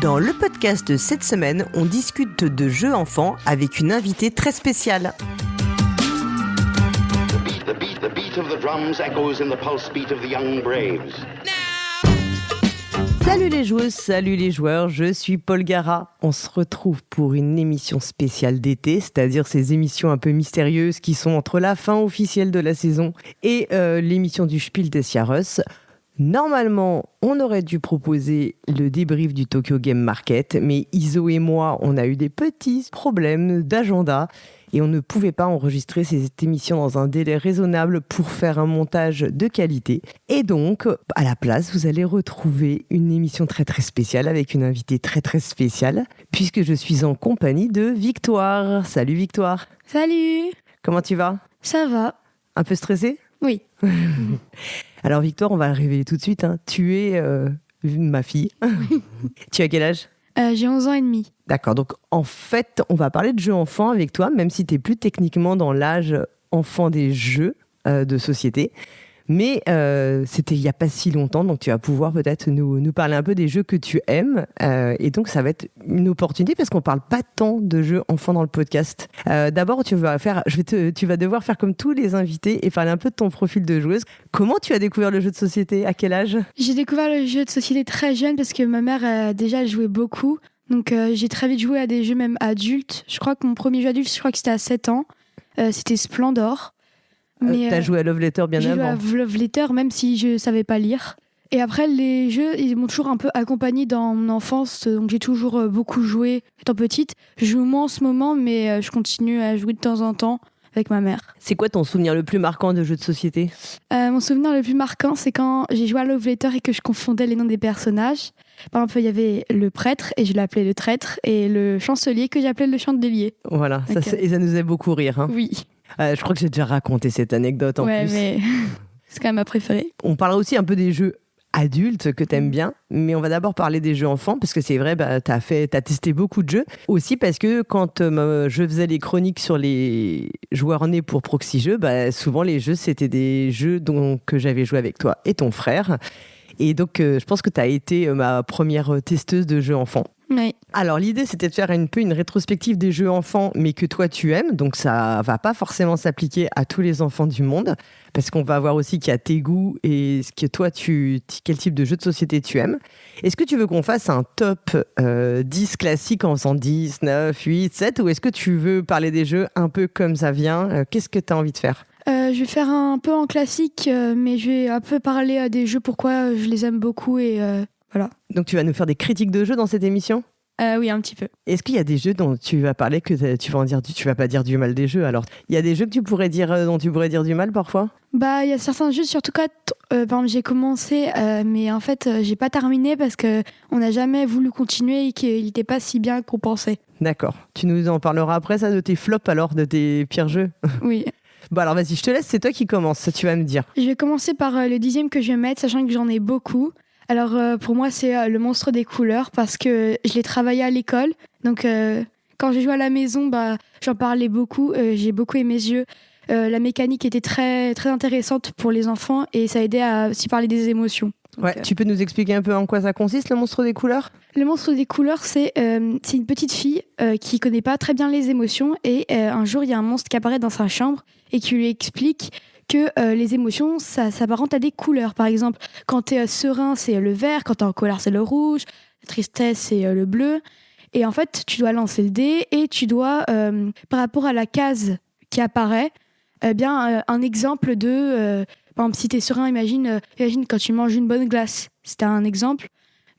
Dans le podcast de cette semaine, on discute de jeux enfants avec une invitée très spéciale. The beat of the drums echoes in the pulse beat of the young braves. Salut les joueuses, salut les joueurs, je suis Paul Gara. On se retrouve pour une émission spéciale d'été, c'est-à-dire ces émissions un peu mystérieuses qui sont entre la fin officielle de la saison et l'émission du Spiel des Jahres. Normalement, on aurait dû proposer le débrief du Tokyo Game Market, mais Iso et moi, on a eu des petits problèmes d'agenda et on ne pouvait pas enregistrer cette émission dans un délai raisonnable pour faire un montage de qualité. Et donc, à la place, vous allez retrouver une émission très très spéciale avec une invitée très très spéciale, puisque je suis en compagnie de Victoire. Salut Victoire. Salut. Comment tu vas ? Ça va. Un peu stressée ? Oui. Alors Victoire, on va le révéler tout de suite. Tu es ma fille. Tu as quel âge ? J'ai 11 ans et demi. D'accord, donc en fait, on va parler de jeux enfants avec toi, même si tu n'es plus techniquement dans l'âge enfant des jeux de société. Mais c'était il n'y a pas si longtemps, donc tu vas pouvoir peut-être nous parler un peu des jeux que tu aimes. Et donc ça va être une opportunité parce qu'on ne parle pas tant de jeux enfants dans le podcast. D'abord, tu vas devoir faire comme tous les invités et parler un peu de ton profil de joueuse. Comment tu as découvert le jeu de société ? À quel âge ? J'ai découvert le jeu de société très jeune parce que ma mère déjà jouait beaucoup. Donc j'ai très vite joué à des jeux même adultes. Je crois que mon premier jeu adulte, que c'était à 7 ans. C'était Splendor. T'as joué à Love Letter bien avant. J'ai joué à Love Letter même si je savais pas lire. Et après les jeux, ils m'ont toujours un peu accompagnée dans mon enfance, donc j'ai toujours beaucoup joué étant petite. Je joue moins en ce moment, mais je continue à jouer de temps en temps avec ma mère. C'est quoi ton souvenir le plus marquant de jeu de société ? Mon souvenir le plus marquant, c'est quand j'ai joué à Love Letter et que je confondais les noms des personnages. Par exemple, il y avait le prêtre et je l'appelais le traître, et le chancelier que j'appelais le chandelier. Voilà, et ça nous faisait beaucoup rire. Hein. Oui. Je crois que j'ai déjà raconté cette anecdote en plus. Ouais, mais c'est quand même ma préférée. On parlera aussi un peu des jeux adultes que t'aimes bien, mais on va d'abord parler des jeux enfants parce que c'est vrai, t'as testé beaucoup de jeux. Aussi parce que quand je faisais les chroniques sur les joueurs nés pour Proxy Jeux, souvent les jeux c'était des jeux que j'avais joué avec toi et ton frère. Et donc je pense que t'as été ma première testeuse de jeux enfants. Oui. Alors l'idée c'était de faire un peu une rétrospective des jeux enfants mais que toi tu aimes, donc ça va pas forcément s'appliquer à tous les enfants du monde parce qu'on va voir aussi qu'il y a tes goûts et ce que toi quel type de jeu de société tu aimes. Est-ce que tu veux qu'on fasse un top 10 classiques en faisant 10, 9, 8, 7 ou est-ce que tu veux parler des jeux un peu comme ça vient ? Qu'est-ce que tu as envie de faire ? Je vais faire un peu en classique mais je vais un peu parler des jeux pourquoi je les aime beaucoup et voilà. Donc tu vas nous faire des critiques de jeux dans cette émission ? Oui, un petit peu. Est-ce qu'il y a des jeux dont tu vas parler que tu vas pas dire du mal des jeux alors ? Il y a des jeux que dont tu pourrais dire du mal parfois ? Il y a certains jeux, surtout quand par exemple j'ai commencé, mais en fait j'ai pas terminé parce que on n'a jamais voulu continuer et qu'il n'était pas si bien qu'on pensait. D'accord. Tu nous en parleras après ça de tes flops alors, de tes pires jeux ? Oui. Bon alors vas-y, je te laisse, c'est toi qui commence, tu vas me dire. Je vais commencer par le 10e que je vais mettre, sachant que j'en ai beaucoup. Alors pour moi c'est le monstre des couleurs parce que je l'ai travaillé à l'école. Donc quand j'ai joué à la maison, j'en parlais beaucoup, j'ai beaucoup aimé ce jeu. La mécanique était très, très intéressante pour les enfants et ça aidait à aussi parler des émotions. Ouais, tu peux nous expliquer un peu en quoi ça consiste, le monstre des couleurs ? Le monstre des couleurs, c'est une petite fille qui connaît pas très bien les émotions et un jour, il y a un monstre qui apparaît dans sa chambre et qui lui explique que les émotions, ça s'apparente à des couleurs. Par exemple, quand tu es serein, c'est le vert, quand tu es en colère, c'est le rouge, la tristesse, c'est le bleu. Et en fait, tu dois lancer le dé et tu dois, par rapport à la case qui apparaît, un exemple de... par exemple, si tu es serein, imagine quand tu manges une bonne glace. C'était un exemple.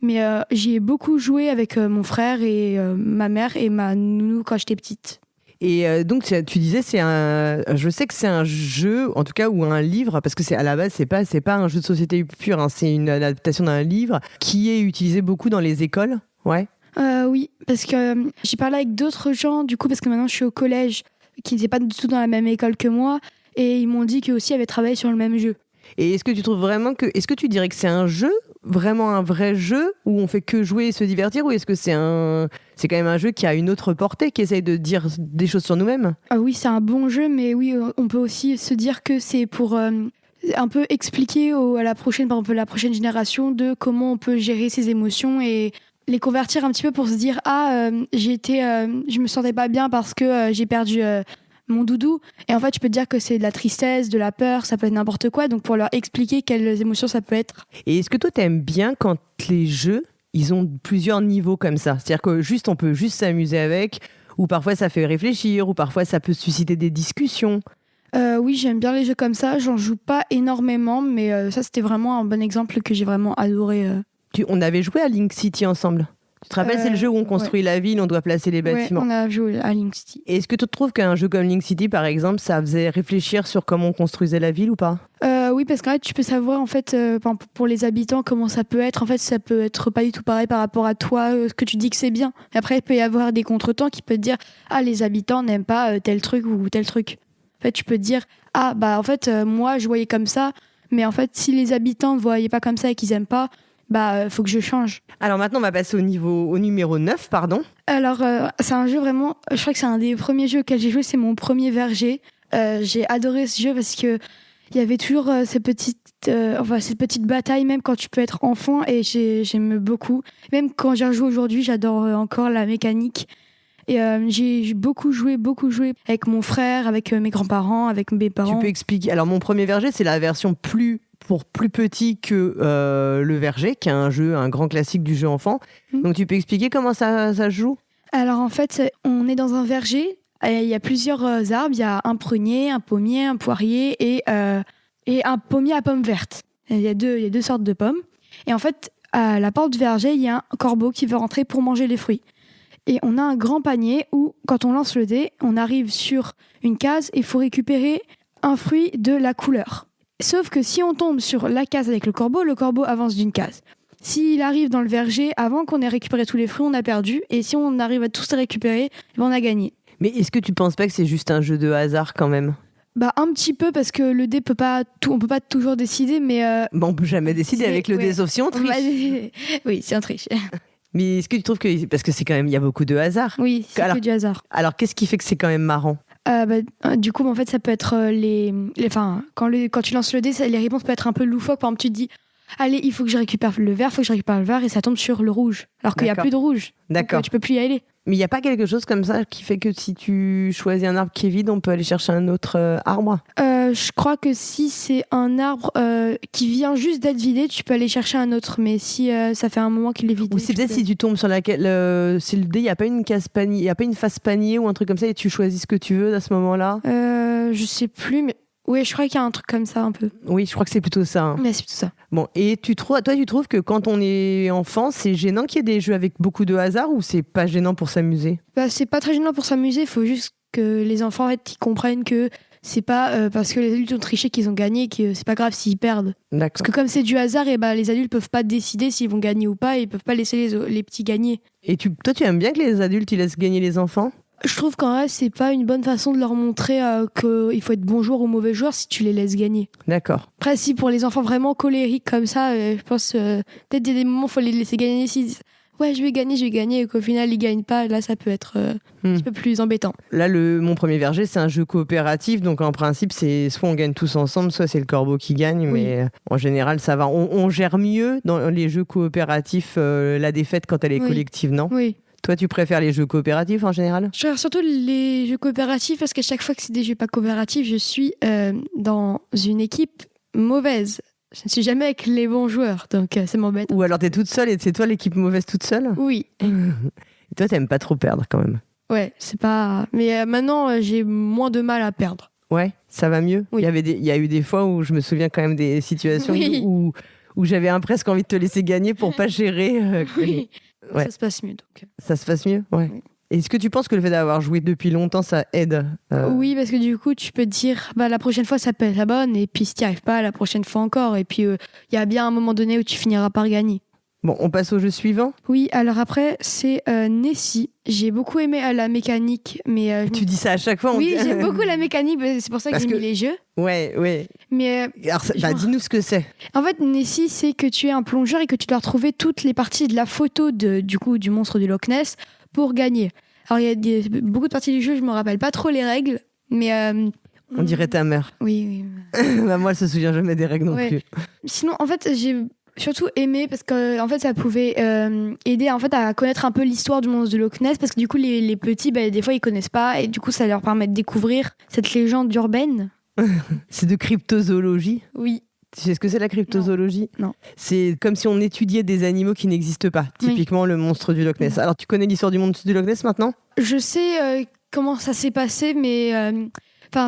Mais j'y ai beaucoup joué avec mon frère et ma mère et ma nounou quand j'étais petite. Et donc tu disais je sais que c'est un jeu en tout cas ou un livre parce que c'est à la base c'est pas un jeu de société pur hein, c'est une adaptation d'un livre qui est utilisé beaucoup dans les écoles. Ouais. Oui, parce que j'ai parlé avec d'autres gens du coup parce que maintenant je suis au collège qui n'étaient pas du tout dans la même école que moi et ils m'ont dit qu'eux aussi avaient travaillé sur le même jeu. Et est-ce que tu trouves vraiment est-ce que tu dirais que c'est un jeu, vraiment un vrai jeu où on fait que jouer et se divertir ou est-ce que c'est quand même un jeu qui a une autre portée, qui essaye de dire des choses sur nous-mêmes ? Ah oui, c'est un bon jeu, mais oui, on peut aussi se dire que c'est pour un peu expliquer à la prochaine génération de comment on peut gérer ses émotions et les convertir un petit peu pour se dire je me sentais pas bien parce que j'ai perdu mon doudou. Et en fait, tu peux te dire que c'est de la tristesse, de la peur, ça peut être n'importe quoi. Donc pour leur expliquer quelles émotions ça peut être. Et est-ce que toi, t'aimes bien quand les jeux, ils ont plusieurs niveaux comme ça? C'est-à-dire que on peut juste s'amuser avec, ou parfois ça fait réfléchir, ou parfois ça peut susciter des discussions. Oui, j'aime bien les jeux comme ça. J'en joue pas énormément, mais ça, c'était vraiment un bon exemple que j'ai vraiment adoré. On avait joué à Link City ensemble. Tu te rappelles, c'est le jeu où on construit la ville, on doit placer les bâtiments. Ouais, on a joué à Link City. Et est-ce que tu trouves qu'un jeu comme Link City, par exemple, ça faisait réfléchir sur comment on construisait la ville ou pas? Oui, parce qu'en fait, tu peux savoir, en fait, pour les habitants, comment ça peut être. En fait, ça peut être pas du tout pareil par rapport à toi, ce que tu dis que c'est bien. Et après, il peut y avoir des contretemps qui peuvent te dire « Ah, les habitants n'aiment pas tel truc ou tel truc ». En fait, tu peux te dire « Ah, bah, en fait, moi, je voyais comme ça. Mais en fait, si les habitants ne voyaient pas comme ça et qu'ils aiment pas, bah, faut que je change. » Alors maintenant, on va passer au numéro 9, pardon. Alors, c'est un jeu vraiment... Je crois que c'est un des premiers jeux auxquels j'ai joué. C'est mon premier verger. J'ai adoré ce jeu parce que il y avait toujours cette petite bataille, même quand tu peux être enfant, et j'aime beaucoup. Même quand j'y rejoue aujourd'hui, j'adore encore la mécanique. Et j'ai beaucoup joué avec mon frère, avec mes grands-parents, avec mes parents. Tu peux expliquer? Alors, mon premier verger, c'est la version pour plus petit que le verger, qui est un grand classique du jeu enfant. Donc, tu peux expliquer comment ça se joue? Alors, en fait, on est dans un verger. Il y a plusieurs arbres. Il y a un prunier, un pommier, un poirier et un pommier à pommes vertes. Il y a deux sortes de pommes. Et en fait, à la porte du verger, il y a un corbeau qui veut rentrer pour manger les fruits. Et on a un grand panier où, quand on lance le dé, on arrive sur une case et il faut récupérer un fruit de la couleur. Sauf que si on tombe sur la case avec le corbeau avance d'une case. S'il arrive dans le verger avant qu'on ait récupéré tous les fruits, on a perdu. Et si on arrive à tous les récupérer, on a gagné. Mais est-ce que tu penses pas que c'est juste un jeu de hasard quand même? Bah, un petit peu, parce que le dé on peut pas toujours décider, mais... Bah, on peut jamais décider avec le dé, sauf si on triche. Oui, si on triche. Mais est-ce que tu trouves que... Parce que c'est quand même... Il y a beaucoup de hasard. Oui, c'est que du hasard. Alors, qu'est-ce qui fait que c'est quand même marrant? Du coup, en fait, ça peut être quand tu lances le dé, les réponses peuvent être un peu loufoques. Par exemple, tu te dis, allez, il faut que je récupère le vert, et ça tombe sur le rouge. Alors qu'il n'y a plus de rouge. D'accord. Donc, tu peux plus y aller. Mais il n'y a pas quelque chose comme ça qui fait que si tu choisis un arbre qui est vide, on peut aller chercher un autre arbre? Je crois que si c'est un arbre qui vient juste d'être vidé, tu peux aller chercher un autre. Mais si ça fait un moment qu'il est vidé... Ou c'est peut-être si tu tombes sur laquelle... si le dé, il n'y a pas une case panier, il n'y a pas une face panier ou un truc comme ça et tu choisis ce que tu veux à ce moment-là? Je sais plus, mais... Oui, je crois qu'il y a un truc comme ça un peu. Oui, je crois que c'est plutôt ça. Hein. Mais c'est plutôt ça. Bon, et tu trouves que quand on est enfant, c'est gênant qu'il y ait des jeux avec beaucoup de hasard ou c'est pas gênant pour s'amuser? C'est pas très gênant pour s'amuser, il faut juste que les enfants en fait, ils comprennent que c'est pas parce que les adultes ont triché qu'ils ont gagné, que c'est pas grave s'ils perdent. D'accord. Parce que comme c'est du hasard, et les adultes peuvent pas décider s'ils vont gagner ou pas, et ils peuvent pas laisser les petits gagner. Et toi, tu aimes bien que les adultes ils laissent gagner les enfants? Je trouve qu'en vrai, c'est pas une bonne façon de leur montrer qu'il faut être bon joueur ou mauvais joueur si tu les laisses gagner. D'accord. Après, si pour les enfants vraiment colériques comme ça, je pense peut-être il y a des moments où il faut les laisser gagner. S'ils disent ouais, je vais gagner, et qu'au final ils gagnent pas, là ça peut être un petit peu plus embêtant. Là, mon premier verger, c'est un jeu coopératif, donc en principe, c'est soit on gagne tous ensemble, soit c'est le corbeau qui gagne, oui. Mais en général, ça va. On gère mieux dans les jeux coopératifs la défaite quand elle est collective, non? Oui. Toi, tu préfères les jeux coopératifs en général? Je préfère surtout les jeux coopératifs parce qu'à chaque fois que c'est des jeux pas coopératifs, je suis dans une équipe mauvaise. Je ne suis jamais avec les bons joueurs, donc ça m'embête. Ou alors t'es toute seule et c'est toi l'équipe mauvaise toute seule? Oui. Et toi, t'aimes pas trop perdre quand même? Ouais, c'est pas... Mais maintenant, j'ai moins de mal à perdre. Ouais, ça va mieux? Oui. Il y a eu des fois où je me souviens quand même des situations où j'avais presque envie de te laisser gagner pour pas gérer. Oui. Ouais. Ça se passe mieux. Donc. Ça se passe mieux? Ouais. Oui. Est-ce que tu penses que le fait d'avoir joué depuis longtemps, ça aide? Oui, parce que du coup, tu peux te dire, la prochaine fois, ça peut être la bonne, et puis si tu n'y arrives pas, la prochaine fois encore. Et puis, il y a bien un moment donné où tu finiras par gagner. Bon, on passe au jeu suivant? Oui, alors après, c'est Nessie. J'ai beaucoup aimé la mécanique, mais... Tu dis ça à chaque fois? Oui, j'aime beaucoup la mécanique, c'est pour ça que j'ai mis les jeux. Ouais. Mais alors, dis-nous ce que c'est. En fait, Nessie, c'est que tu es un plongeur et que tu dois retrouver toutes les parties de la photo du monstre du Loch Ness pour gagner. Alors, il y a beaucoup de parties du jeu, je me rappelle pas trop les règles, mais... On dirait ta mère. Oui. Moi, elle se souvient jamais des règles non plus. Sinon, en fait, j'ai Surtout aimer, parce que en fait, ça pouvait aider en fait, à connaître un peu l'histoire du monstre de Loch Ness, parce que du coup, les petits, des fois, ils connaissent pas, et du coup, ça leur permet de découvrir cette légende urbaine. C'est de cryptozoologie. Oui. Tu sais ce que c'est la cryptozoologie ? Non. C'est comme si on étudiait des animaux qui n'existent pas. Typiquement le monstre du Loch Ness. Alors tu connais l'histoire du monstre du Loch Ness maintenant ? Je sais comment ça s'est passé, mais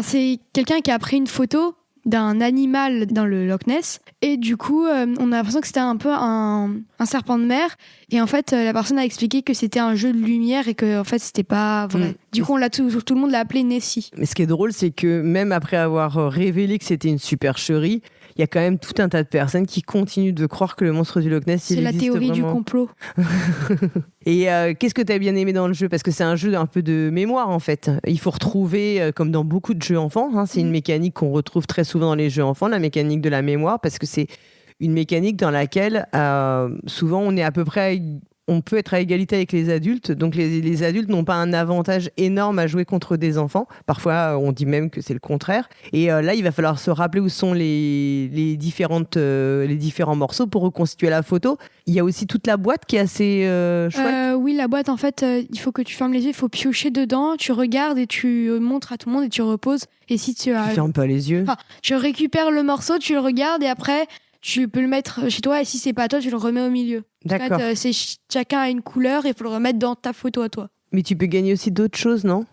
c'est quelqu'un qui a pris une photo d'un animal dans le Loch Ness, et du coup on a l'impression que c'était un peu un serpent de mer, et en fait la personne a expliqué que c'était un jeu de lumière et que en fait c'était pas vrai. Du coup tout le monde l'a appelé Nessie. Mais ce qui est drôle, c'est que même après avoir révélé que c'était une supercherie, il y a quand même tout un tas de personnes qui continuent de croire que le monstre du Loch Ness, c'est la théorie du complot. Et qu'est-ce que tu as bien aimé dans le jeu ? Parce que c'est un jeu un peu de mémoire en fait. Il faut retrouver, comme dans beaucoup de jeux enfants, c'est une mécanique qu'on retrouve très souvent dans les jeux enfants, la mécanique de la mémoire, parce que c'est une mécanique dans laquelle souvent on peut être à égalité avec les adultes, donc les adultes n'ont pas un avantage énorme à jouer contre des enfants. Parfois, on dit même que c'est le contraire. Et là, il va falloir se rappeler où sont les différents morceaux pour reconstituer la photo. Il y a aussi toute la boîte qui est assez chouette. Oui, la boîte, en fait, il faut que tu fermes les yeux, il faut piocher dedans, tu regardes et tu montres à tout le monde et tu reposes. Et si tu fermes pas les yeux. Tu récupères le morceau, tu le regardes et après... tu peux le mettre chez toi, et si c'est pas toi, tu le remets au milieu. D'accord. En fait, chacun a une couleur et il faut le remettre dans ta photo à toi. Mais tu peux gagner aussi d'autres choses, non ?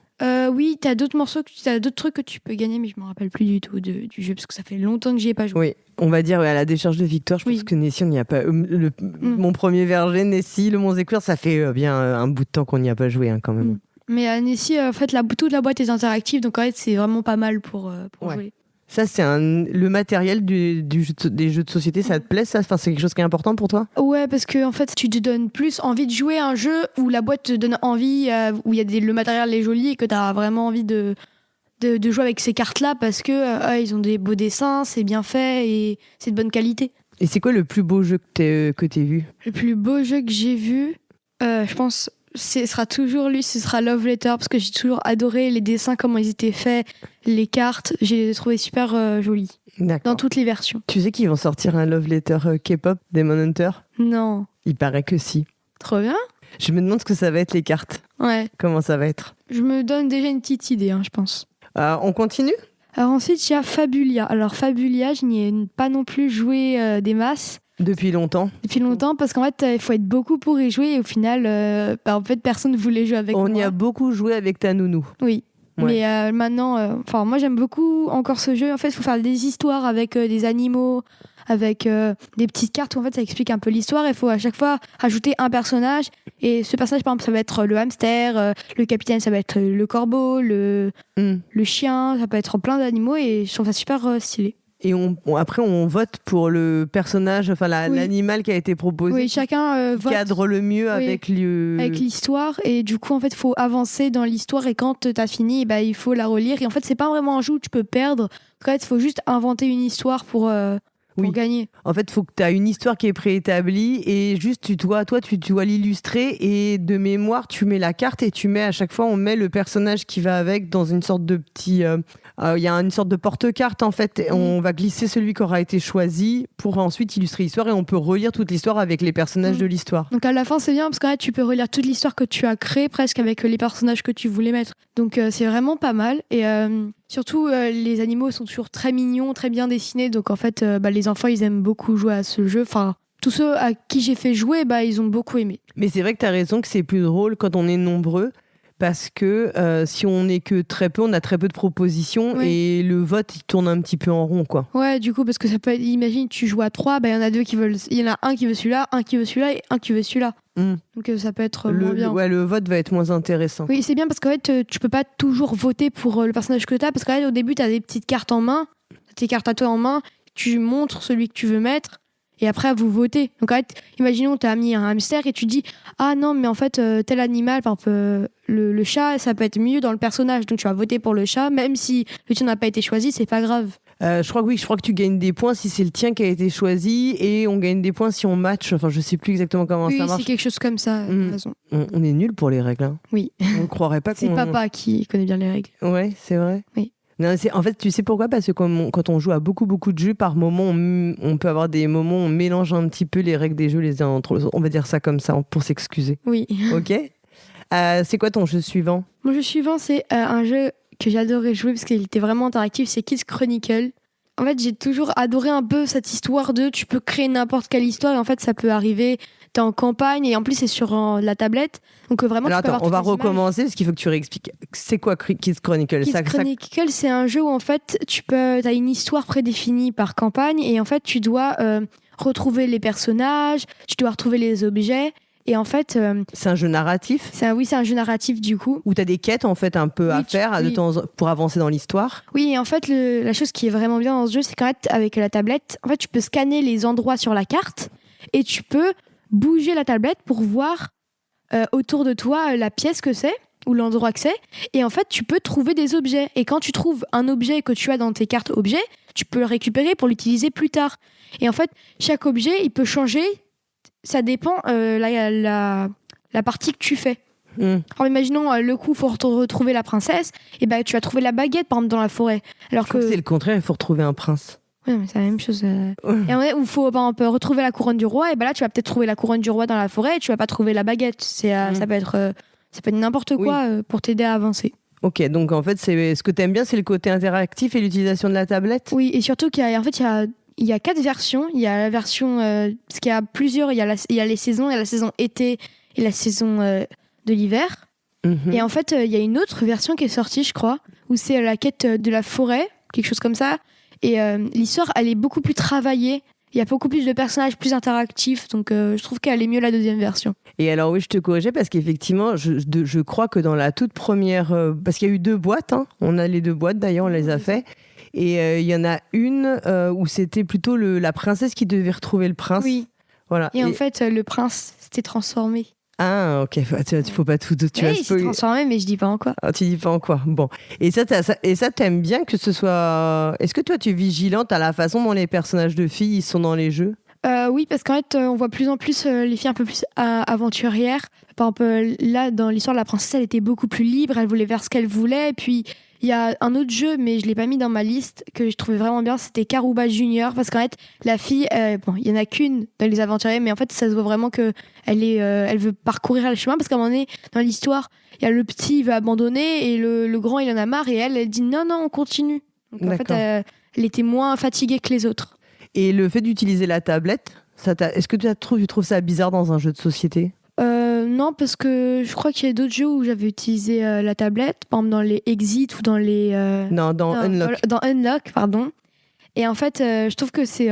Oui, t'as d'autres morceaux, t'as d'autres trucs que tu peux gagner, mais je me rappelle plus du tout du jeu parce que ça fait longtemps que j'y ai pas joué. Oui, on va dire à la décharge de victoire, je pense que Nessie, on n'y a pas. Mon premier verger, Nessie, le monstre des couleurs, ça fait bien un bout de temps qu'on n'y a pas joué quand même. Mais à Nessie, en fait, toute la boîte est interactive, donc en fait, c'est vraiment pas mal pour jouer. Ça, c'est le matériel des jeux de société, ça te plaît ça ? Enfin, c'est quelque chose qui est important pour toi ? Ouais, parce que en fait, tu te donnes plus envie de jouer à un jeu où la boîte te donne envie, où il y a le matériel est joli et que tu as vraiment envie de jouer avec ces cartes-là parce que ils ont des beaux dessins, c'est bien fait et c'est de bonne qualité. Et c'est quoi le plus beau jeu que t'aies vu ? Le plus beau jeu que j'ai vu, je pense... ce sera toujours lui, ce sera Love Letter, parce que j'ai toujours adoré les dessins, comment ils étaient faits, les cartes, j'ai trouvé super joli. D'accord. Dans toutes les versions. Tu sais qu'ils vont sortir un Love Letter K-pop, Demon Hunter ? Non. Il paraît que si. Trop bien. Je me demande ce que ça va être les cartes. Ouais. Comment ça va être ? Je me donne déjà une petite idée, je pense. On continue ? Alors ensuite, il y a Fabulia. Alors Fabulia, je n'y ai pas non plus joué des masses. Depuis longtemps, parce qu'en fait, il faut être beaucoup pour y jouer et au final, en fait, personne ne voulait jouer avec moi. On y a beaucoup joué avec ta nounou. Oui. Ouais. Mais maintenant, moi j'aime beaucoup encore ce jeu. En fait, il faut faire des histoires avec des animaux, avec des petites cartes où en fait ça explique un peu l'histoire. Il faut à chaque fois rajouter un personnage. Et ce personnage, par exemple, ça va être le hamster, le capitaine, ça va être le corbeau, le chien, ça peut être plein d'animaux et je trouve ça super stylé. Et après, on vote pour le personnage, l'animal qui a été proposé. Oui, chacun vote. Cadre le mieux avec l'histoire. Et du coup, en fait, il faut avancer dans l'histoire. Et quand tu as fini, il faut la relire. Et en fait, c'est pas vraiment un jeu où tu peux perdre. En fait, il faut juste inventer une histoire pour gagner. En fait, il faut que tu aies une histoire qui est préétablie. Et juste, tu dois l'illustrer. Et de mémoire, tu mets la carte et tu mets à chaque fois, on met le personnage qui va avec dans une sorte de petit... il y a une sorte de porte-carte en fait, on va glisser celui qui aura été choisi pour ensuite illustrer l'histoire et on peut relire toute l'histoire avec les personnages de l'histoire. Donc à la fin c'est bien parce qu'en fait tu peux relire toute l'histoire que tu as créée presque avec les personnages que tu voulais mettre. Donc c'est vraiment pas mal et surtout les animaux sont toujours très mignons, très bien dessinés donc en fait les enfants ils aiment beaucoup jouer à ce jeu. Enfin, tous ceux à qui j'ai fait jouer, ils ont beaucoup aimé. Mais c'est vrai que tu as raison que c'est plus drôle quand on est nombreux. Parce que si on n'est que très peu, on a très peu de propositions et le vote il tourne un petit peu en rond quoi. Ouais, du coup parce que ça peut être, imagine tu joues à 3, il y en a deux qui veulent, il y en a un qui veut celui-là, un qui veut celui-là et un qui veut celui-là. Donc ça peut être moins bien. Le vote va être moins intéressant. Oui, c'est bien parce qu'en fait tu peux pas toujours voter pour le personnage que tu as parce qu'au début tu as des petites cartes en main, tes cartes à toi en main, tu montres celui que tu veux mettre. Et après, vous votez. Donc, en fait, imaginons, tu as mis un hamster et tu dis « Ah non, mais en fait, tel animal, par exemple, le chat, ça peut être mieux dans le personnage. » Donc, tu vas voter pour le chat. Même si le tien n'a pas été choisi, c'est pas grave. Je crois que tu gagnes des points si c'est le tien qui a été choisi et on gagne des points si on match. Enfin, je sais plus exactement comment ça marche. Oui, c'est quelque chose comme ça. T'as raison. On est nuls pour les règles. Hein. Oui. On ne croirait pas qu'on... C'est papa qui connaît bien les règles. Ouais, c'est vrai. Oui. Non, en fait, tu sais pourquoi? Parce que quand on joue à beaucoup de jeux, par moment, on peut avoir des moments où on mélange un petit peu les règles des jeux les uns entre les autres. On va dire ça comme ça, pour s'excuser. Oui. Ok. C'est quoi ton jeu suivant? Mon jeu suivant, c'est un jeu que j'adorais jouer parce qu'il était vraiment interactif, c'est Kids Chronicle. En fait, j'ai toujours adoré un peu cette histoire de tu peux créer n'importe quelle histoire et en fait, ça peut arriver. T'es en campagne et en plus, c'est sur la tablette. Donc vraiment, Alors tu peux attends, avoir on va toutes les recommencer parce qu'il faut que tu réexpliques. C'est quoi Kids Chronicle? images. Kids Chronicle, c'est un jeu où en fait, t'as une histoire prédéfinie par campagne et en fait, tu dois retrouver les personnages, tu dois retrouver les objets. Et en fait, c'est un jeu narratif? c'est un jeu narratif du coup. Où tu as des quêtes en fait un peu à faire oui. pour avancer dans l'histoire? Oui, et en fait, la chose qui est vraiment bien dans ce jeu, c'est qu'en fait, avec la tablette, en fait, tu peux scanner les endroits sur la carte et tu peux bouger la tablette pour voir autour de toi la pièce que c'est ou l'endroit que c'est. Et en fait, tu peux trouver des objets. Et quand tu trouves un objet que tu as dans tes cartes objets, tu peux le récupérer pour l'utiliser plus tard. Et en fait, chaque objet, il peut changer. Ça dépend la partie que tu fais. Alors imaginons le coup, il faut retrouver la princesse, et ben tu vas trouver la baguette par exemple dans la forêt. Alors que c'est le contraire, il faut retrouver un prince. Oui, mais c'est la même chose. Et où il faut par exemple retrouver la couronne du roi, et ben là tu vas peut-être trouver la couronne du roi dans la forêt, et tu vas pas trouver la baguette. Ça peut être n'importe quoi pour t'aider à avancer. Ok, donc en fait, ce que tu aimes bien, c'est le côté interactif et l'utilisation de la tablette. Oui, et surtout qu'il y a 4 versions. Il y a la version, parce qu'il y a plusieurs. Il y a les saisons. Il y a la saison été et la saison de l'hiver. Et en fait, il y a une autre version qui est sortie, je crois, où c'est la quête de la forêt, quelque chose comme ça. Et l'histoire, elle est beaucoup plus travaillée. Il y a beaucoup plus de personnages, plus interactifs. Donc, je trouve qu'elle est mieux la deuxième version. Et alors, oui, je te corrigeais parce qu'effectivement, je crois que dans la toute première... parce qu'il y a eu 2 boîtes. Hein, on a les 2 boîtes, d'ailleurs, on les a fait. Et il y en a une où c'était plutôt la princesse qui devait retrouver le prince. Oui. Voilà. Et en fait, le prince s'était transformé. Ah, ok. Il faut pas tout... Tu il s'est transformé, mais je dis pas en quoi. Ah, tu dis pas en quoi. Bon. Et ça, t'aimes bien que ce soit... Est-ce que toi, tu es vigilante à la façon dont les personnages de filles ils sont dans les jeux? Oui, parce qu'en fait, on voit plus en plus les filles un peu plus aventurières. Par exemple, là, dans l'histoire de la princesse, elle était beaucoup plus libre, elle voulait faire ce qu'elle voulait. Et puis, il y a un autre jeu, mais je l'ai pas mis dans ma liste, que je trouvais vraiment bien, c'était Karuba Junior. Parce qu'en fait, la fille, il y en a qu'une dans les aventuriers, mais en fait, ça se voit vraiment qu'elle elle veut parcourir le chemin. Parce qu'à un moment donné, dans l'histoire, il y a le petit, il veut abandonner, et le grand, il en a marre, et elle dit non, on continue. Donc en fait, elle était moins fatiguée que les autres. Et le fait d'utiliser la tablette, est-ce que tu trouves ça bizarre dans un jeu de société? Non, parce que je crois qu'il y a d'autres jeux où j'avais utilisé la tablette, par exemple dans les Exit ou dans les... dans Unlock. Dans Unlock, pardon. Et en fait, je trouve que c'est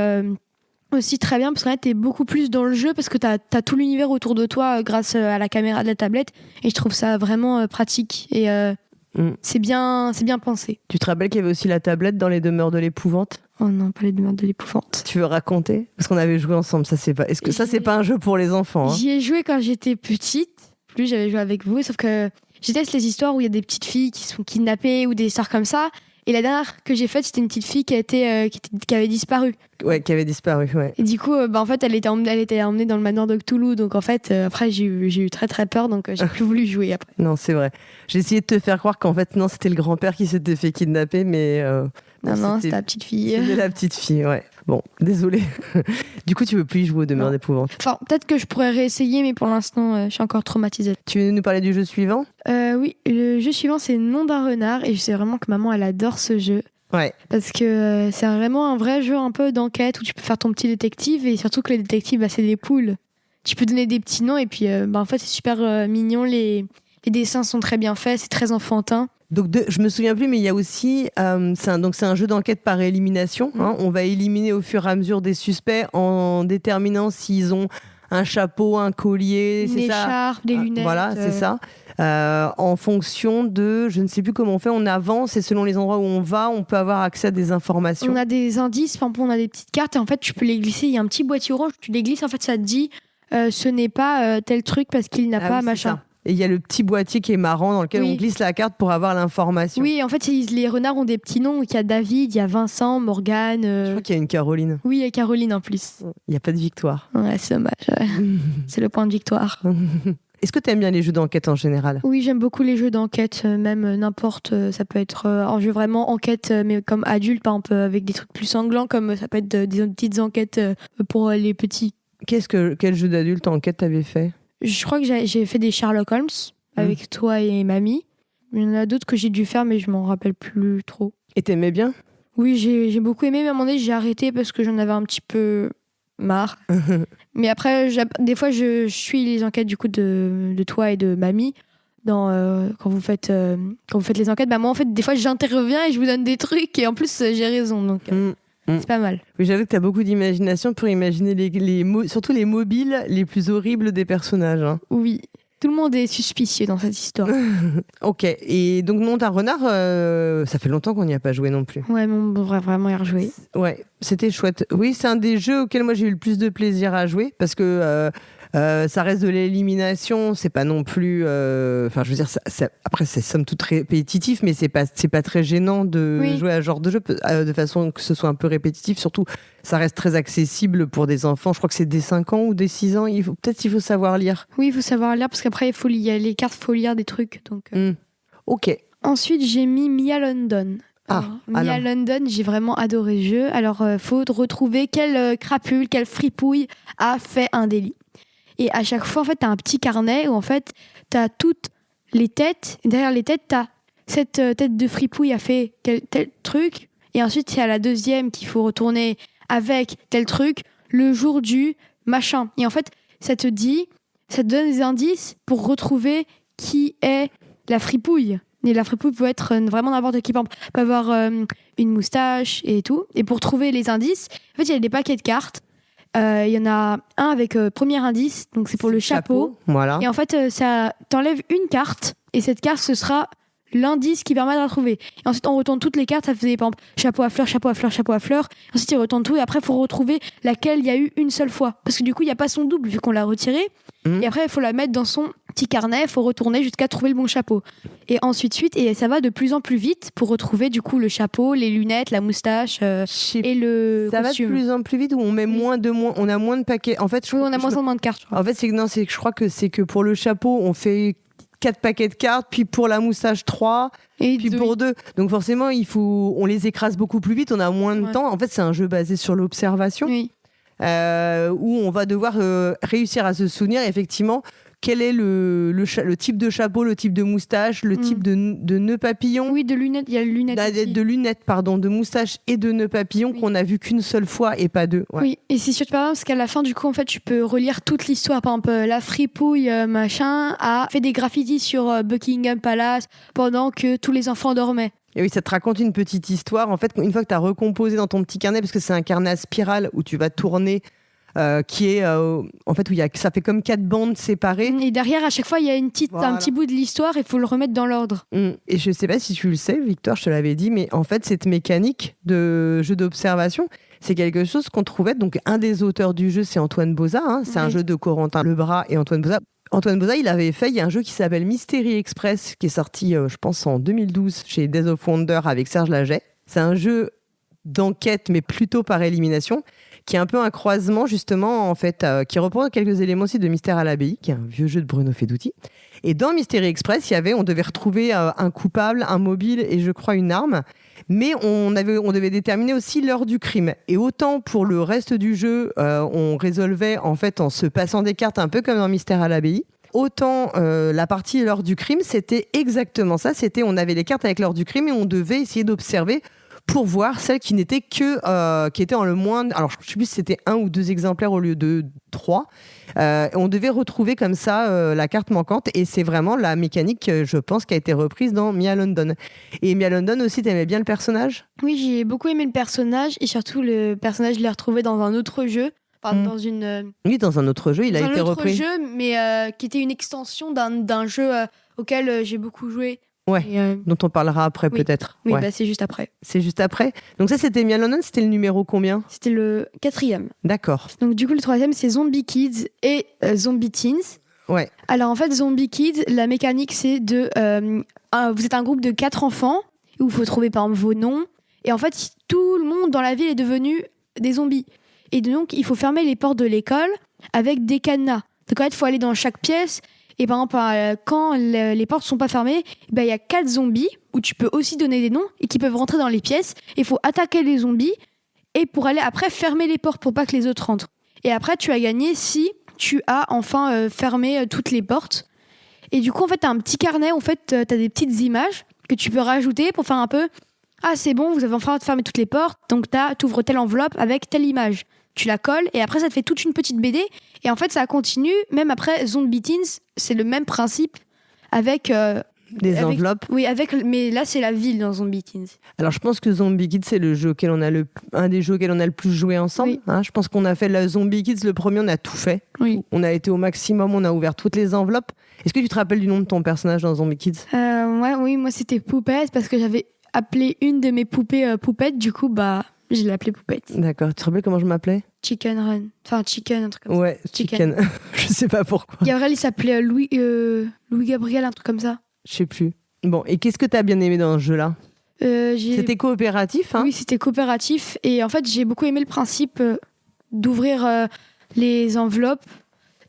aussi très bien, parce qu'en fait, t'es beaucoup plus dans le jeu, parce que t'as tout l'univers autour de toi grâce à la caméra de la tablette, et je trouve ça vraiment pratique. Et c'est bien pensé. Tu te rappelles qu'il y avait aussi la tablette dans les demeures de l'épouvante? Oh non, pas les demeures de l'épouvante. Tu veux raconter? Parce qu'on avait joué ensemble, ça c'est pas... Est-ce que ça c'est pas un jeu pour les enfants, hein? J'y ai joué quand j'étais petite, plus j'avais joué avec vous, sauf que je déteste les histoires où il y a des petites filles qui sont kidnappées ou des histoires comme ça. Et la dernière que j'ai faite, c'était une petite fille qui avait disparu. Ouais, qui avait disparu, ouais. Et du coup, en fait, elle était emmenée dans le manoir de Cthulhu. Donc en fait, après, j'ai eu très très peur, donc j'ai plus voulu jouer après. Non, c'est vrai. J'ai essayé de te faire croire qu'en fait, non, c'était le grand-père qui s'était fait kidnapper, mais... non, c'était la petite fille. C'était la petite fille, ouais. Bon, désolé. Du coup, tu veux plus y jouer aux demeures d'épouvante? Enfin, peut-être que je pourrais réessayer, mais pour l'instant, je suis encore traumatisée. Tu veux nous parler du jeu suivant? Oui, le jeu suivant, c'est Nom d'un renard. Et je sais vraiment que maman, elle adore ce jeu. Ouais. Parce que c'est vraiment un vrai jeu un peu d'enquête où tu peux faire ton petit détective. Et surtout que les détectives, c'est des poules. Tu peux donner des petits noms. Et puis, en fait, c'est super mignon. Les dessins sont très bien faits. C'est très enfantin. Donc, je me souviens plus, mais il y a aussi... c'est un jeu d'enquête par élimination. Hein. On va éliminer au fur et à mesure des suspects en déterminant s'ils ont un chapeau, un collier... Une écharpe, des lunettes... Voilà, c'est ça. En fonction de... Je ne sais plus comment on fait. On avance et selon les endroits où on va, on peut avoir accès à des informations. On a des indices. Par exemple, on a des petites cartes. Et en fait, tu peux les glisser. Il y a un petit boîtier orange. Tu les glisses. En fait, ça te dit ce n'est pas tel truc parce qu'il n'a pas machin. Et il y a le petit boîtier qui est marrant dans lequel on glisse la carte pour avoir l'information. Oui, en fait, les renards ont des petits noms. Il y a David, il y a Vincent, Morgane. Je crois qu'il y a une Caroline. Oui, il y a Caroline en plus. Il n'y a pas de victoire. Ouais, c'est dommage. C'est le point de victoire. Est-ce que tu aimes bien les jeux d'enquête en général ? Oui, j'aime beaucoup les jeux d'enquête, même n'importe. Ça peut être un jeu vraiment enquête, mais comme adulte, par exemple, avec des trucs plus sanglants, comme ça peut être des petites enquêtes pour les petits. Quel jeu d'adulte enquête t'avais fait ? Je crois que j'ai fait des Sherlock Holmes avec toi et mamie. Il y en a d'autres que j'ai dû faire, mais je m'en rappelle plus trop. Et t'aimais bien ? Oui, j'ai beaucoup aimé, mais à un moment donné, j'ai arrêté parce que j'en avais un petit peu marre. Mais après, des fois, je suis les enquêtes du coup de toi et de mamie. Quand vous faites les enquêtes, moi en fait, des fois, j'interviens et je vous donne des trucs et en plus, j'ai raison. Donc, c'est pas mal. Oui, j'avoue que tu as beaucoup d'imagination pour imaginer surtout les mobiles les plus horribles des personnages. Hein. Oui. Tout le monde est suspicieux dans cette histoire. Ok. Et donc, Monte à Renard, ça fait longtemps qu'on n'y a pas joué non plus. Ouais, mais on devrait vraiment y rejouer. Ouais, c'était chouette. Oui, c'est un des jeux auxquels moi j'ai eu le plus de plaisir à jouer parce que ça reste de l'élimination. C'est pas non plus. Enfin, je veux dire, après, c'est somme toute répétitif, mais c'est pas très gênant de jouer à ce genre de jeu de façon que ce soit un peu répétitif. Surtout, ça reste très accessible pour des enfants. Je crois que c'est dès 5 ans ou dès 6 ans. Peut-être qu'il faut savoir lire. Oui, il faut savoir lire parce qu'après, il y a les cartes, il faut lire des trucs. Donc, Ok. Ensuite, j'ai mis Mia London. Mia London, j'ai vraiment adoré le jeu. Alors, faut retrouver quelle crapule, quelle fripouille a fait un délit. Et à chaque fois, en fait, t'as un petit carnet où en fait, t'as toutes les têtes. Et derrière les têtes, t'as cette tête de fripouille a fait tel truc. Et ensuite, c'est à la deuxième qu'il faut retourner avec tel truc le jour du machin. Et en fait, ça te donne des indices pour retrouver qui est la fripouille. Et la fripouille peut être vraiment n'importe qui. Peut avoir une moustache et tout. Et pour trouver les indices, en fait, il y a des paquets de cartes. Il y en a un avec premier indice, donc c'est pour le chapeau. Voilà. Et en fait, ça t'enlève une carte. Et cette carte, ce sera l'indice qui permet de la trouver. Et ensuite, on retourne toutes les cartes. Ça faisait, par exemple, chapeau à fleurs, chapeau à fleurs, chapeau à fleurs. Ensuite, il retourne tout. Et après, il faut retrouver laquelle il y a eu une seule fois. Parce que du coup, il n'y a pas son double, vu qu'on l'a retiré. Et après, il faut la mettre dans son petit carnet. Il faut retourner jusqu'à trouver le bon chapeau. Et ensuite, et ça va de plus en plus vite pour retrouver du coup le chapeau, les lunettes, la moustache et le ça costume. Va de plus en plus vite ou on met on a moins de paquets. En fait, on a moins de cartes. En fait, je crois que c'est que pour le chapeau, on fait 4 paquets de cartes, puis pour la moustache 3, et puis pour 2. Donc forcément, on les écrase beaucoup plus vite, on a moins de temps. En fait, c'est un jeu basé sur l'observation, où on va devoir réussir à se souvenir effectivement quel est le type de chapeau, le type de moustache, le type de nœud papillon. Oui, de lunettes, il y a le lunettes aussi. De lunettes, pardon, de moustache et de nœud papillon qu'on a vu qu'une seule fois et pas deux. Ouais. Oui, et c'est surtout pas mal parce qu'à la fin, du coup, en fait, tu peux relire toute l'histoire. Par exemple, la fripouille, machin, a fait des graffitis sur Buckingham Palace pendant que tous les enfants dormaient. Et oui, ça te raconte une petite histoire. En fait, une fois que tu as recomposé dans ton petit carnet, parce que c'est un carnet à spirale où tu vas tourner, qui est en fait où ça fait comme 4 bandes séparées. Et derrière, à chaque fois, il y a un petit bout de l'histoire. Il faut le remettre dans l'ordre. Et je sais pas si tu le sais, Victor, je te l'avais dit, mais en fait, cette mécanique de jeu d'observation, c'est quelque chose qu'on trouvait. Donc, un des auteurs du jeu, c'est Antoine Boza. C'est un jeu de Corentin Lebras et Antoine Boza. Antoine Boza, il y a un jeu qui s'appelle Mystery Express, qui est sorti, je pense, en 2012 chez Days of Wonder avec Serge Laget. C'est un jeu d'enquête, mais plutôt par élimination, qui est un peu un croisement, justement, en fait, qui reprend quelques éléments aussi de Mystère à l'abbaye, qui est un vieux jeu de Bruno Fedouti. Et dans Mystery Express, on devait retrouver un coupable, un mobile et je crois une arme. Mais on devait déterminer aussi l'heure du crime. Et autant pour le reste du jeu, on résolvait en fait en se passant des cartes un peu comme dans Mystère à l'abbaye. Autant la partie l'heure du crime, c'était exactement ça. On avait les cartes avec l'heure du crime et on devait essayer d'observer pour voir celles qui n'étaient qui étaient en le moins. Alors je ne sais plus si c'était 1 ou 2 exemplaires au lieu de 3. On devait retrouver comme ça la carte manquante et c'est vraiment la mécanique, je pense, qui a été reprise dans Mia London. Et Mia London aussi, t'aimais bien le personnage ? Oui, j'ai beaucoup aimé le personnage et surtout le personnage, je l'ai retrouvé dans un autre jeu. Enfin, dans une... Oui, dans un autre jeu, il a été repris. Dans un autre jeu, mais qui était une extension d'un jeu auquel j'ai beaucoup joué. Ouais, dont on parlera après peut-être. Oui, ouais. C'est juste après. C'est juste après. Donc ça, c'était Mia London, c'était le numéro combien ? C'était le 4e. D'accord. Donc du coup, le 3e, c'est Zombie Kids et Zombie Teens. Ouais. Alors en fait, Zombie Kids, la mécanique, c'est vous êtes un groupe de 4 enfants, où il faut trouver par exemple vos noms. Et en fait, tout le monde dans la ville est devenu des zombies. Et donc, il faut fermer les portes de l'école avec des cadenas. Donc en fait, il faut aller dans chaque pièce Et par exemple, quand les portes sont pas fermées, il y a 4 zombies où tu peux aussi donner des noms et qui peuvent rentrer dans les pièces. Il faut attaquer les zombies et pour aller après fermer les portes pour pas que les autres rentrent. Et après, tu as gagné si tu as enfin fermé toutes les portes. Et du coup, en fait, tu as un petit carnet, en fait, tu as des petites images que tu peux rajouter pour faire un peu « Ah, c'est bon, vous avez enfin fermé toutes les portes, donc tu ouvres telle enveloppe avec telle image. » Tu la colles et après, ça te fait toute une petite BD. Et en fait, ça continue, même après Zombie Teens, c'est le même principe avec... enveloppes. Oui, mais là, c'est la ville dans Zombie Teens. Alors, je pense que Zombie Kids, c'est le jeu un des jeux auxquels on a le plus joué ensemble. Oui. Je pense qu'on a fait la Zombie Kids, le premier, on a tout fait. Oui. On a été au maximum, on a ouvert toutes les enveloppes. Est-ce que tu te rappelles du nom de ton personnage dans Zombie Kids ? Oui, moi, c'était Poupette parce que j'avais appelé une de mes poupées Poupette. Du coup, je l'ai appelée Poupette. D'accord. Tu te rappelles comment je m'appelais ? Chicken Run. Enfin, Chicken, un truc comme ça. Ouais, Chicken. Je sais pas pourquoi. Gabriel, il s'appelait Louis Gabriel, un truc comme ça. Je sais plus. Bon, et qu'est-ce que tu as bien aimé dans ce jeu-là ? C'était coopératif, hein ? Oui, c'était coopératif. Et en fait, j'ai beaucoup aimé le principe d'ouvrir les enveloppes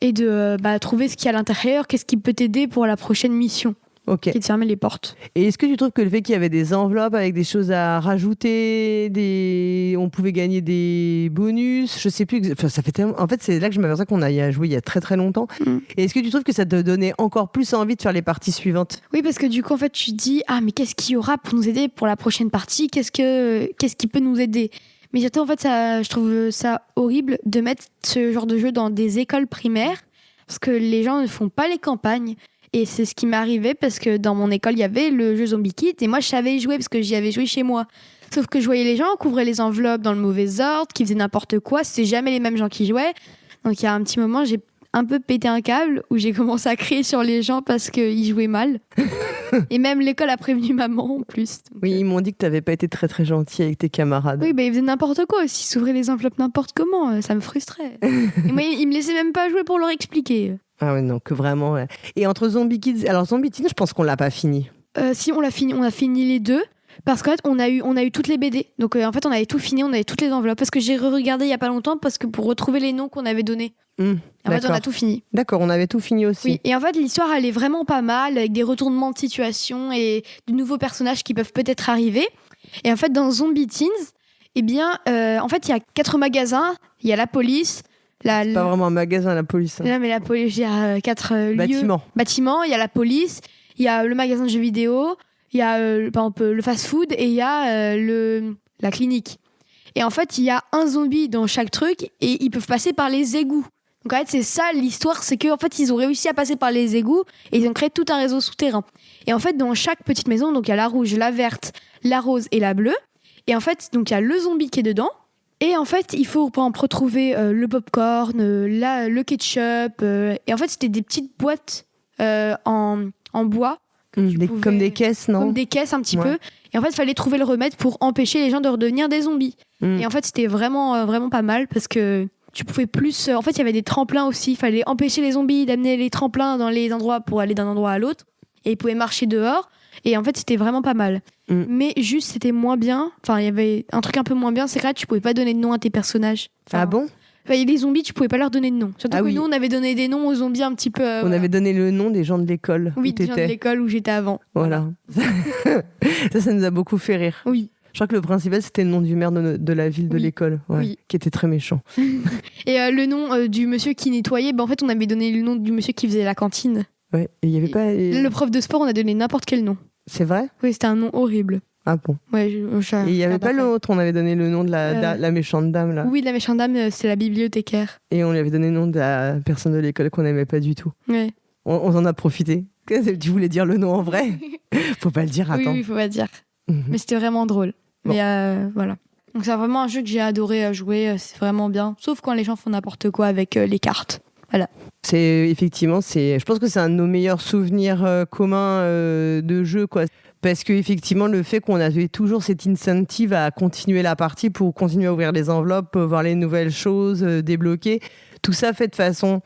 et de trouver ce qu'il y a à l'intérieur, qu'est-ce qui peut t'aider pour la prochaine mission. Ok. Qui est de fermer les portes. Et est-ce que tu trouves que le fait qu'il y avait des enveloppes avec des choses à rajouter, on pouvait gagner des bonus, je sais plus, enfin, ça fait tellement... En fait, c'est là que je m'aperçois qu'on a joué il y a très très longtemps. Et est-ce que tu trouves que ça te donnait encore plus envie de faire les parties suivantes ? Oui, parce que du coup, en fait, tu te dis, mais qu'est-ce qu'il y aura pour nous aider pour la prochaine partie ? Qu'est-ce qui peut nous aider ? Mais surtout, en fait, je trouve ça horrible de mettre ce genre de jeu dans des écoles primaires, parce que les gens ne font pas les campagnes. Et c'est ce qui m'arrivait parce que dans mon école, il y avait le jeu Zombie Kids et moi, je savais y jouer parce que j'y avais joué chez moi. Sauf que je voyais les gens qui ouvraient les enveloppes dans le mauvais ordre, qui faisaient n'importe quoi. C'était jamais les mêmes gens qui jouaient. Donc, il y a un petit moment, j'ai un peu pété un câble où j'ai commencé à crier sur les gens parce qu'ils jouaient mal. Et même l'école a prévenu maman en plus. Donc, oui, ils m'ont dit que tu n'avais pas été très très gentil avec tes camarades. Oui, ils faisaient n'importe quoi aussi. Ils s'ouvraient les enveloppes n'importe comment. Ça me frustrait. Et moi, ils me laissaient même pas jouer pour leur expliquer. Ah ouais, non, que vraiment. Ouais. Et entre Zombie Kids, alors Zombie Teens, je pense qu'on l'a pas fini. Si, on l'a fini. On a fini les deux. Parce qu'en fait, on a eu toutes les BD. Donc en fait, on avait tout fini, on avait toutes les enveloppes. Parce que j'ai regardé il y a pas longtemps parce que pour retrouver les noms qu'on avait donnés. En fait, on a tout fini. D'accord, on avait tout fini aussi. Oui, et en fait, l'histoire, elle est vraiment pas mal, avec des retournements de situation et de nouveaux personnages qui peuvent peut-être arriver. Et en fait, dans Zombie Teens, en fait, il y a 4 magasins, il y a la police. C'est pas vraiment un magasin, la police. Non, mais la police, il y a 4 bâtiments. Il y a la police, il y a le magasin de jeux vidéo, il y a par exemple le fast-food et il y a la clinique. Et en fait, il y a un zombie dans chaque truc et ils peuvent passer par les égouts. Donc en fait, c'est ça l'histoire, c'est qu'en fait, ils ont réussi à passer par les égouts et ils ont créé tout un réseau souterrain. Et en fait, dans chaque petite maison, donc il y a la rouge, la verte, la rose et la bleue. Et en fait, donc il y a le zombie qui est dedans. Et en fait, il faut par exemple retrouver le popcorn, le ketchup. Et en fait, c'était des petites boîtes en bois. Comme des caisses, non ? Comme des caisses un petit peu. Et en fait, il fallait trouver le remède pour empêcher les gens de redevenir des zombies. Et en fait, c'était vraiment, vraiment pas mal parce que tu pouvais plus... En fait, il y avait des tremplins aussi. Il fallait empêcher les zombies d'amener les tremplins dans les endroits pour aller d'un endroit à l'autre. Et ils pouvaient marcher dehors. Et en fait, c'était vraiment pas mal. Mais juste, c'était moins bien. Enfin, il y avait un truc un peu moins bien. C'est que tu pouvais pas donner de nom à tes personnages. Ah bon ? Les zombies, tu pouvais pas leur donner de nom. Surtout que nous, on avait donné des noms aux zombies un petit peu... on avait donné le nom des gens de l'école. Oui, des gens de l'école où j'étais avant. Voilà. ça nous a beaucoup fait rire. Oui. Je crois que le principal, c'était le nom du maire de la ville de l'école, qui était très méchant. Et le nom du monsieur qui nettoyait, en fait, on avait donné le nom du monsieur qui faisait la cantine. Ouais, et il y avait pas... Le prof de sport, on a donné n'importe quel nom. C'est vrai ? Oui, c'était un nom horrible. Ah bon ? Ouais, et il n'y avait pas l'autre, on avait donné le nom de la méchante dame, là. Oui, de la méchante dame, c'est la bibliothécaire. Et on lui avait donné le nom de la personne de l'école qu'on n'aimait pas du tout. Ouais. On en a profité. Tu voulais dire le nom en vrai ? Faut pas le dire, attends. Oui, faut pas le dire. Mais c'était vraiment drôle. Bon. Mais voilà. Donc c'est vraiment un jeu que j'ai adoré jouer, c'est vraiment bien. Sauf quand les gens font n'importe quoi avec les cartes. Voilà. Je pense que c'est un de nos meilleurs souvenirs communs de jeu, quoi. Parce que effectivement, le fait qu'on avait toujours cette incentive à continuer la partie pour continuer à ouvrir les enveloppes, voir les nouvelles choses, débloquer, tout ça fait de façon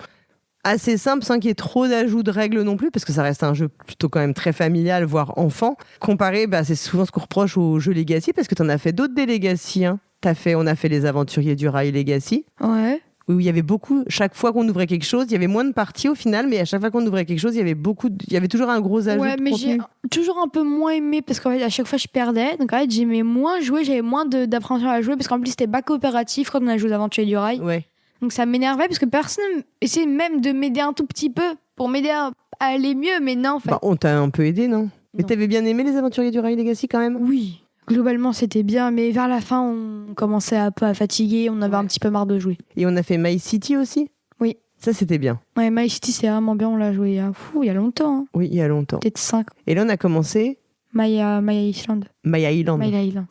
assez simple, sans qu'il y ait trop d'ajouts de règles non plus, parce que ça reste un jeu plutôt quand même très familial, voire enfant. Comparé, c'est souvent ce qu'on reproche aux jeux Legacy, parce que tu en as fait d'autres des Legacy. Hein. On a fait les Aventuriers du Rail Legacy. Ouais. où il y avait beaucoup, chaque fois qu'on ouvrait quelque chose, il y avait moins de parties au final, mais à chaque fois qu'on ouvrait quelque chose, il y avait toujours un gros ajout de mais contenu. j'ai toujours un peu moins aimé parce qu'en fait, à chaque fois, je perdais. Donc en fait, j'aimais moins jouer, j'avais moins d'appréhension à jouer parce qu'en plus, c'était pas coopératif quand on a joué aux Aventuriers du Rail. Ouais. Donc ça m'énervait parce que personne essayait même de m'aider un tout petit peu pour m'aider à aller mieux, mais non, en fait. Bah, on t'a un peu aidé, non? Mais Non. t'avais bien aimé les Aventuriers du Rail Legacy quand même? Oui, globalement, c'était bien, mais vers la fin, on commençait un peu à fatiguer, on avait un petit peu marre de jouer. Et on a fait My City aussi? Oui. Ça, c'était bien. Ouais, My City, c'est vraiment bien, on l'a joué il y a longtemps. Hein. Oui, il y a longtemps. Peut-être 5. Et là, on a commencé My Island. My Island. My Island.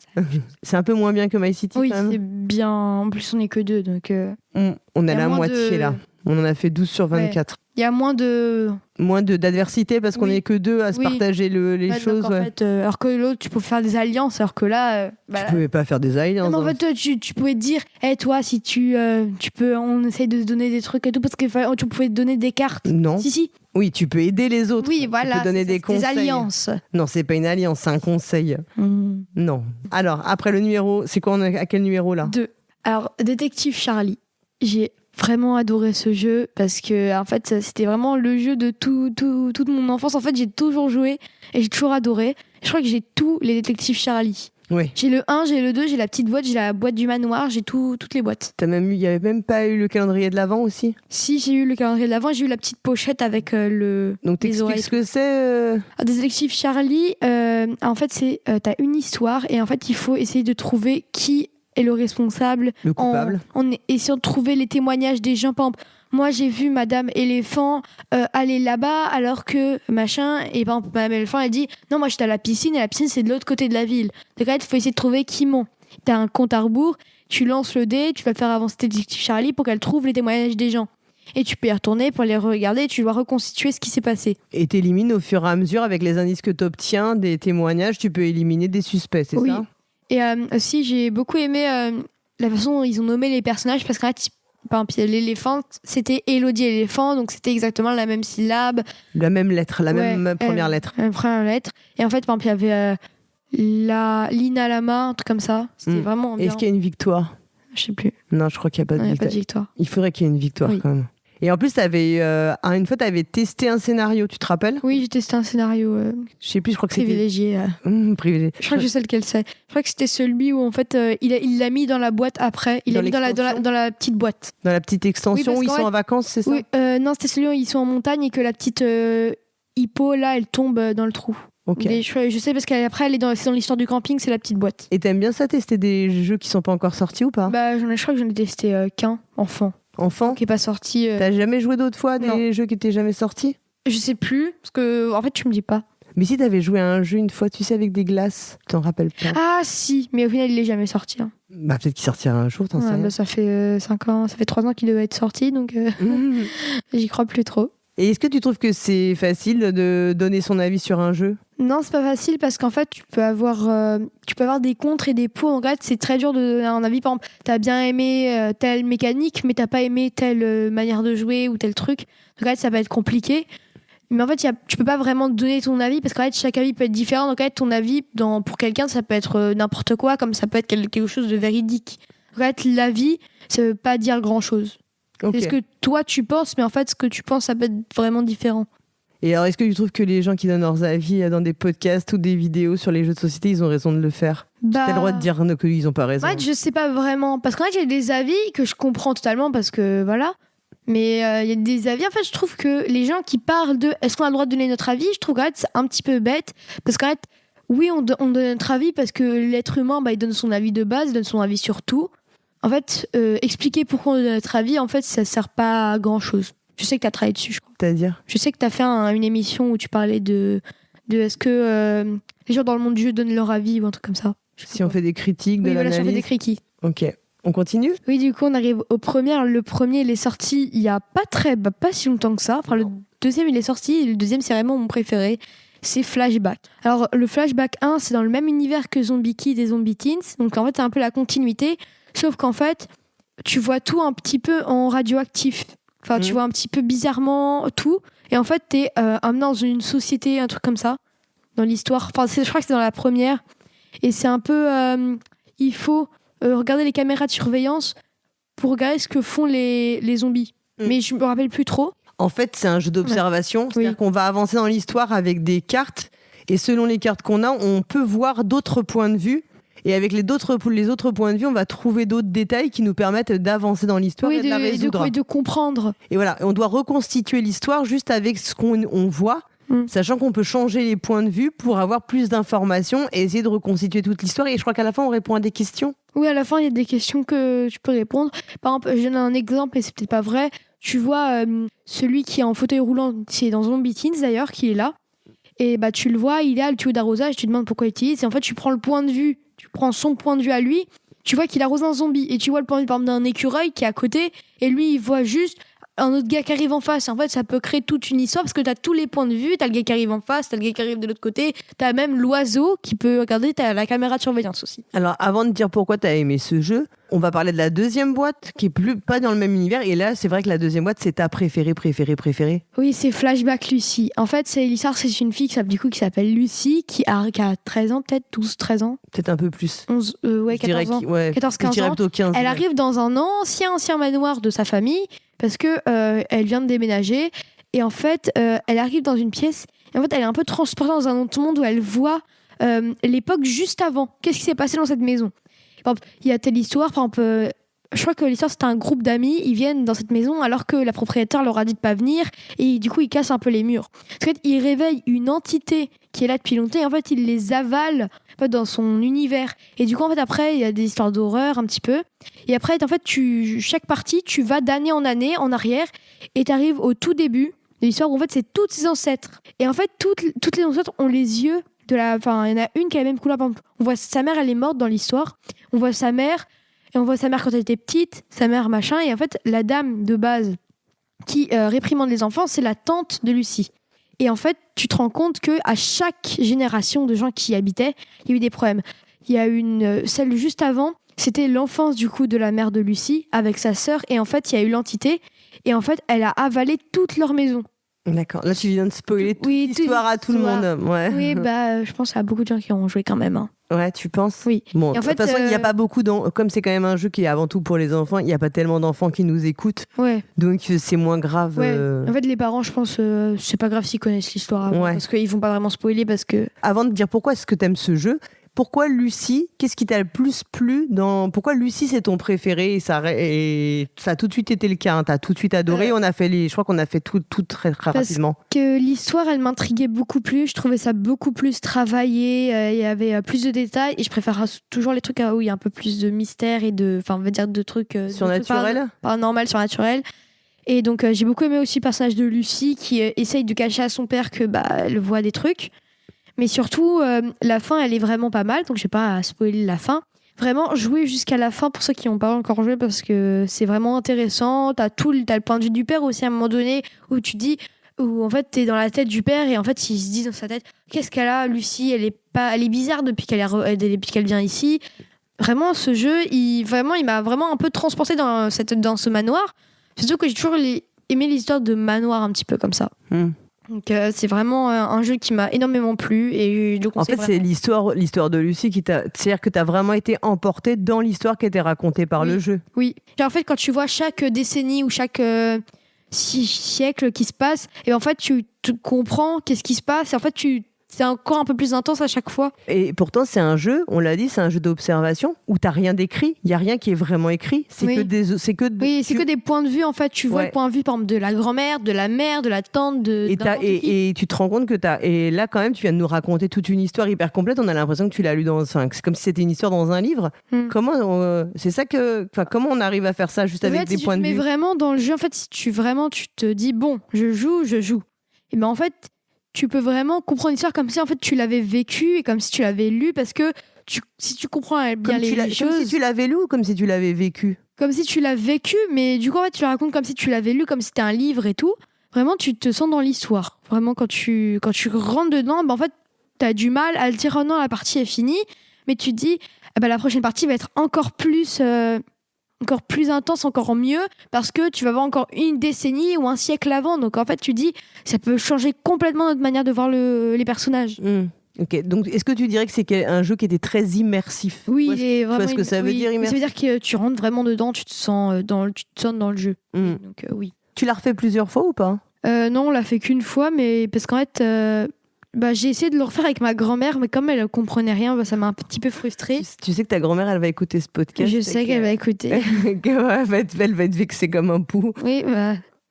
C'est un peu moins bien que My City Oui, quand même. c'est bien. En plus, on n'est que 2, donc On y a a la moins moitié de- là. On en a fait 12 sur 24. il y a moins de... Moins d'adversité parce qu'on Oui. n'est que deux à se Oui. partager les Ouais, choses. donc, en fait, alors que l'autre, tu peux faire des alliances, alors que là... Tu pouvais pas faire des alliances. Non, mais en hein. fait, tu pouvais te dire, toi, si tu peux, on essaye de se donner des trucs et tout, parce que tu pouvais te donner des cartes. Non. Si. Oui, tu peux aider les autres. Oui, voilà. Tu peux donner c'est des conseils. alliances. Non, c'est pas une alliance, c'est un conseil. Non. Alors, après le numéro, c'est quoi, on est à quel numéro là? 2. Alors, Détective Charlie. J'ai vraiment adoré ce jeu parce que, en fait, c'était vraiment le jeu de toute mon enfance. En fait, j'ai toujours joué et j'ai toujours adoré. Je crois que j'ai tous les Détectives Charlie. Oui. J'ai le 1, j'ai le 2, j'ai la petite boîte, j'ai la boîte du manoir, j'ai toutes les boîtes. Il y avait même pas eu le calendrier de l'Avent aussi. Si, j'ai eu le calendrier de l'avant, j'ai eu la petite pochette avec Donc les oreilles. t'expliques ce que c'est. Détective Charlie, en fait, t'as une histoire et en fait, il faut essayer de trouver qui est le responsable. Le coupable. En essayant de trouver les témoignages des gens. Par exemple, moi, j'ai vu Madame Éléphant aller là-bas alors que machin. Et par exemple, Madame Éléphant, elle dit non, moi, j'étais à la piscine et la piscine, c'est de l'autre côté de la ville. Donc, il faut essayer de trouver qui ment. T'as un compte à rebours, tu lances le dé, tu vas faire avancer Détective Charlie pour qu'elle trouve les témoignages des gens. Et tu peux y retourner pour les regarder et tu dois reconstituer ce qui s'est passé. Et t'élimines au fur et à mesure avec les indices que t'obtiens des témoignages, tu peux éliminer des suspects, c'est Oui. ça? Et aussi, j'ai beaucoup aimé la façon dont ils ont nommé les personnages parce qu'en fait, par exemple, l'éléphant, c'était Élodie éléphant, donc c'était exactement la même syllabe. La même lettre, la Ouais, même première lettre. La première lettre. Et en fait, par exemple, il y avait Lina Lama, un truc comme ça. C'était vraiment bien. Est-ce qu'il y a une victoire? Je sais plus. Non, je crois qu'il n'y a pas de Il n'y a victoire. pas de victoire. Il faudrait qu'il y ait une victoire Oui. quand même. Et en plus, une fois, tu avais testé un scénario, tu te rappelles? Oui, j'ai testé un scénario Je sais plus, je crois que c'était... privilégié. Privilégié. Je crois que je sais lequel c'est. Je crois que c'était celui où en fait il l'a mis dans la boîte après. Il Dans l'a mis dans la petite boîte. Dans la petite extension Oui, parce où ils qu'en sont fait- en vacances, c'est ça? Oui, non, c'était celui où ils sont en montagne et que la petite hippo là, elle tombe dans le trou. Ok. Mais je sais parce qu'après c'est dans l'histoire du camping, c'est la petite boîte. Et t'aimes bien ça, tester des jeux qui sont pas encore sortis ou pas? Bah, je crois que j'en ai testé qu'un enfant Enfant? qui est pas sorti. T'as jamais joué d'autres fois des Non. jeux qui étaient jamais sortis? Je sais plus parce que en fait tu me dis pas. Mais si t'avais joué à un jeu une fois, tu sais, avec des glaces, t'en rappelles pas? Ah si, mais au final il est jamais sorti. Hein. Bah peut-être qu'il sortira un jour, t'en sais Ouais, rien. bah, ça fait 5 ans, ça fait 3 ans qu'il devait être sorti donc Mmh. j'y crois plus trop. Et est-ce que tu trouves que c'est facile de donner son avis sur un jeu? Non, c'est pas facile parce qu'en fait, tu peux avoir des contre et des pour. Donc, en fait, c'est très dur de donner un avis. Par exemple, t'as bien aimé telle mécanique, mais t'as pas aimé telle manière de jouer ou tel truc. Donc, en fait, ça va être compliqué. Mais en fait, tu peux pas vraiment donner ton avis parce qu'en fait, chaque avis peut être différent. Donc, en fait, ton avis, pour quelqu'un, ça peut être n'importe quoi, comme ça peut être quelque chose de véridique. Donc, en fait, l'avis, ça veut pas dire grand-chose. Ok. C'est ce que toi, tu penses, mais en fait, ce que tu penses, ça peut être vraiment différent. Et alors, est-ce que tu trouves que les gens qui donnent leurs avis dans des podcasts ou des vidéos sur les jeux de société, ils ont raison de le faire? T'as le droit de dire qu'ils n'ont pas raison. En fait, je sais pas vraiment. Parce qu'en fait, il y a des avis que je comprends totalement parce que voilà. Mais il y a des avis. En fait, je trouve que les gens qui parlent de est-ce qu'on a le droit de donner notre avis, je trouve qu'en fait, c'est un petit peu bête. Parce qu'en fait, oui, on donne notre avis parce que l'être humain, il donne son avis de base, il donne son avis sur tout. En fait, expliquer pourquoi on donne notre avis, en fait, ça sert pas à grand chose. Je sais que tu as travaillé dessus, je crois. C'est-à-dire? Je sais que tu as fait une émission où tu parlais de est-ce que les gens dans le monde du jeu donnent leur avis ou un truc comme ça. Si on fait des critiques, de Oui, voilà, si on fait des l'analyse. critiques. Ok. On continue? Oui, du coup, on arrive au premier. Le premier, il est sorti il y a pas si longtemps que ça. Enfin, le deuxième, il est sorti. Et le deuxième, c'est vraiment mon préféré. C'est Flashback. Alors, le Flashback 1, c'est dans le même univers que Zombie Kids et Zombie Teens. Donc, en fait, c'est un peu la continuité. Sauf qu'en fait, tu vois tout un petit peu en radioactif. Enfin, tu vois un petit peu bizarrement tout. Et en fait, t'es amené dans une société, un truc comme ça, dans l'histoire. Enfin, je crois que c'est dans la première. Et c'est un peu... il faut regarder les caméras de surveillance pour regarder ce que font les zombies. Mais je me rappelle plus trop. En fait, c'est un jeu d'observation. C'est-à-dire qu'on va avancer dans l'histoire avec des cartes. Et selon les cartes qu'on a, on peut voir d'autres points de vue. Et avec les autres points de vue, on va trouver d'autres détails qui nous permettent d'avancer dans l'histoire et de la résoudre. Et de comprendre. Et voilà, on doit reconstituer l'histoire juste avec ce qu'on voit, sachant qu'on peut changer les points de vue pour avoir plus d'informations et essayer de reconstituer toute l'histoire. Et je crois qu'à la fin, on répond à des questions. Oui, à la fin, il y a des questions que tu peux répondre. Par exemple, je donne un exemple, et c'est peut-être pas vrai. Tu vois, celui qui est en fauteuil roulant, c'est dans Zombie Teens d'ailleurs, qui est là. Et bah, tu le vois, il est à le tuyau d'arrosage, tu te demandes pourquoi il utilise. Et en fait, tu prends le point de vue. Tu prends son point de vue à lui, tu vois qu'il arrose un zombie. Et tu vois le point de vue par exemple, d'un écureuil qui est à côté, et lui, il voit juste un autre gars qui arrive en face. En fait, ça peut créer toute une histoire parce que t'as tous les points de vue. T'as le gars qui arrive en face, t'as le gars qui arrive de l'autre côté, t'as même l'oiseau qui peut regarder, t'as la caméra de surveillance aussi. Alors, avant de dire pourquoi t'as aimé ce jeu, on va parler de la deuxième boîte qui est pas dans le même univers. Et là, c'est vrai que la deuxième boîte, c'est ta préférée. Oui, c'est Flashback Lucy. En fait, l'histoire, c'est une fille qui s'appelle Lucy, qui a 13 ans, peut-être 12, 13 ans. Peut-être un peu plus. 11, 14 ans. 14, 15 ans. 15, elle arrive dans un ancien manoir de sa famille parce que elle vient de déménager. Et en fait, elle arrive dans une pièce. Et en fait, elle est un peu transportée dans un autre monde où elle voit l'époque juste avant. Qu'est-ce qui s'est passé dans cette maison? Par exemple, il y a telle histoire, par exemple, je crois que l'histoire c'était un groupe d'amis, ils viennent dans cette maison alors que la propriétaire leur a dit de pas venir et du coup ils cassent un peu les murs. Parce qu'en fait, ils réveillent une entité qui est là depuis longtemps et en fait ils les avalent en fait, dans son univers. Et du coup en fait après il y a des histoires d'horreur un petit peu. Et après en fait chaque partie tu vas d'année en année en arrière et t'arrives au tout début de l'histoire où en fait c'est toutes ses ancêtres. Et en fait toutes les ancêtres ont les yeux enfin il y en a une qui a la même couleur. Par exemple, on voit sa mère, elle est morte dans l'histoire. On voit sa mère et on voit sa mère quand elle était petite, sa mère machin. Et en fait, la dame de base qui réprimande les enfants, c'est la tante de Lucie. Et en fait, tu te rends compte que à chaque génération de gens qui y habitaient, il y a eu des problèmes. Il y a celle juste avant, c'était l'enfance du coup de la mère de Lucie avec sa sœur. Et en fait, il y a eu l'entité. Et en fait, elle a avalé toute leur maison. D'accord. Là, tu viens de spoiler toute l'histoire à tout le monde. Ouais. Oui, je pense à beaucoup de gens qui ont joué quand même. Hein. Ouais, tu penses? Oui. Bon, de toute façon, il n'y a pas beaucoup comme c'est quand même un jeu qui est avant tout pour les enfants, il n'y a pas tellement d'enfants qui nous écoutent. Ouais. Donc, c'est moins grave. Ouais. En fait, les parents, je pense, c'est pas grave s'ils connaissent l'histoire avant, parce qu'ils vont pas vraiment spoiler parce que... Avant de dire pourquoi est-ce que t'aimes ce jeu, pourquoi Lucie, qu'est-ce qui t'a le plus plu pourquoi Lucie c'est ton préféré et ça a tout de suite été le cas, hein, t'as tout de suite adoré, je crois qu'on a fait tout très rapidement. Parce que l'histoire elle m'intriguait beaucoup plus, je trouvais ça beaucoup plus travaillé, il y avait plus de détails et je préfère toujours les trucs où il y a un peu plus de mystère et de trucs surnaturels, paranormal, surnaturel. Et donc j'ai beaucoup aimé aussi le personnage de Lucie qui essaye de cacher à son père que elle voit des trucs. Mais surtout, la fin, elle est vraiment pas mal, donc je vais pas spoiler la fin. Vraiment, jouer jusqu'à la fin pour ceux qui n'ont pas encore joué, parce que c'est vraiment intéressant. T'as le point de vue du père aussi à un moment donné, où tu dis, où en fait t'es dans la tête du père, et en fait il se dit dans sa tête, qu'est-ce qu'elle a, Lucie, elle est bizarre depuis qu'elle vient ici. Vraiment, ce jeu, il m'a vraiment un peu transporté dans ce manoir. Surtout que j'ai toujours aimé l'histoire de manoir un petit peu comme ça. Donc c'est vraiment un jeu qui m'a énormément plu et je le conseille. En fait, c'est l'histoire de Lucie c'est-à-dire que tu as vraiment été emportée dans l'histoire qui était racontée par le jeu. Oui. Et en fait, quand tu vois chaque décennie ou chaque siècle qui se passe, et en fait tu comprends qu'est-ce qui se passe et en fait c'est encore un peu plus intense à chaque fois. Et pourtant, c'est un jeu, on l'a dit, c'est un jeu d'observation où t'as rien d'écrit. Il y a rien qui est vraiment écrit. C'est que des points de vue. En fait, tu vois le point de vue, par exemple, de la grand-mère, de la mère, de la tante, et tu te rends compte que et là, quand même, tu viens de nous raconter toute une histoire hyper complète. On a l'impression que tu l'as lu c'est comme si c'était une histoire dans un livre. Comment on arrive à faire ça juste avec des points de vue? Mais vraiment, dans le jeu, en fait, si tu te dis, bon, je joue. Et ben en fait, tu peux vraiment comprendre l'histoire comme si en fait tu l'avais vécu et comme si tu l'avais lu, parce que si tu comprends bien les choses... Comme si tu l'avais lu ou comme si tu l'avais vécu? Comme si tu l'as vécu, mais du coup en fait tu le racontes comme si tu l'avais lu, comme si c'était un livre et tout. Vraiment tu te sens dans l'histoire. Vraiment quand tu rentres dedans, en fait t'as du mal à le dire, oh non, la partie est finie, mais tu te dis la prochaine partie va être encore plus intense, encore mieux, parce que tu vas voir encore une décennie ou un siècle avant. Donc en fait, tu dis, ça peut changer complètement notre manière de voir les personnages. Ok, donc est-ce que tu dirais que c'est un jeu qui était très immersif? Oui, Ouais, il est tu vois vraiment. ce que ça veut dire, Ça immersif? veut dire que tu rentres vraiment dedans, tu te sens dans le jeu. Mm. Donc oui. Tu l'as refait plusieurs fois ou pas? Non, on l'a fait qu'une fois, mais parce qu'en fait, j'ai essayé de le refaire avec ma grand-mère, mais comme elle comprenait rien, ça m'a un petit peu frustrée. Tu sais que ta grand-mère, elle va écouter ce podcast. Je sais qu'elle va écouter. Elle va être vexée comme un pou. Oui,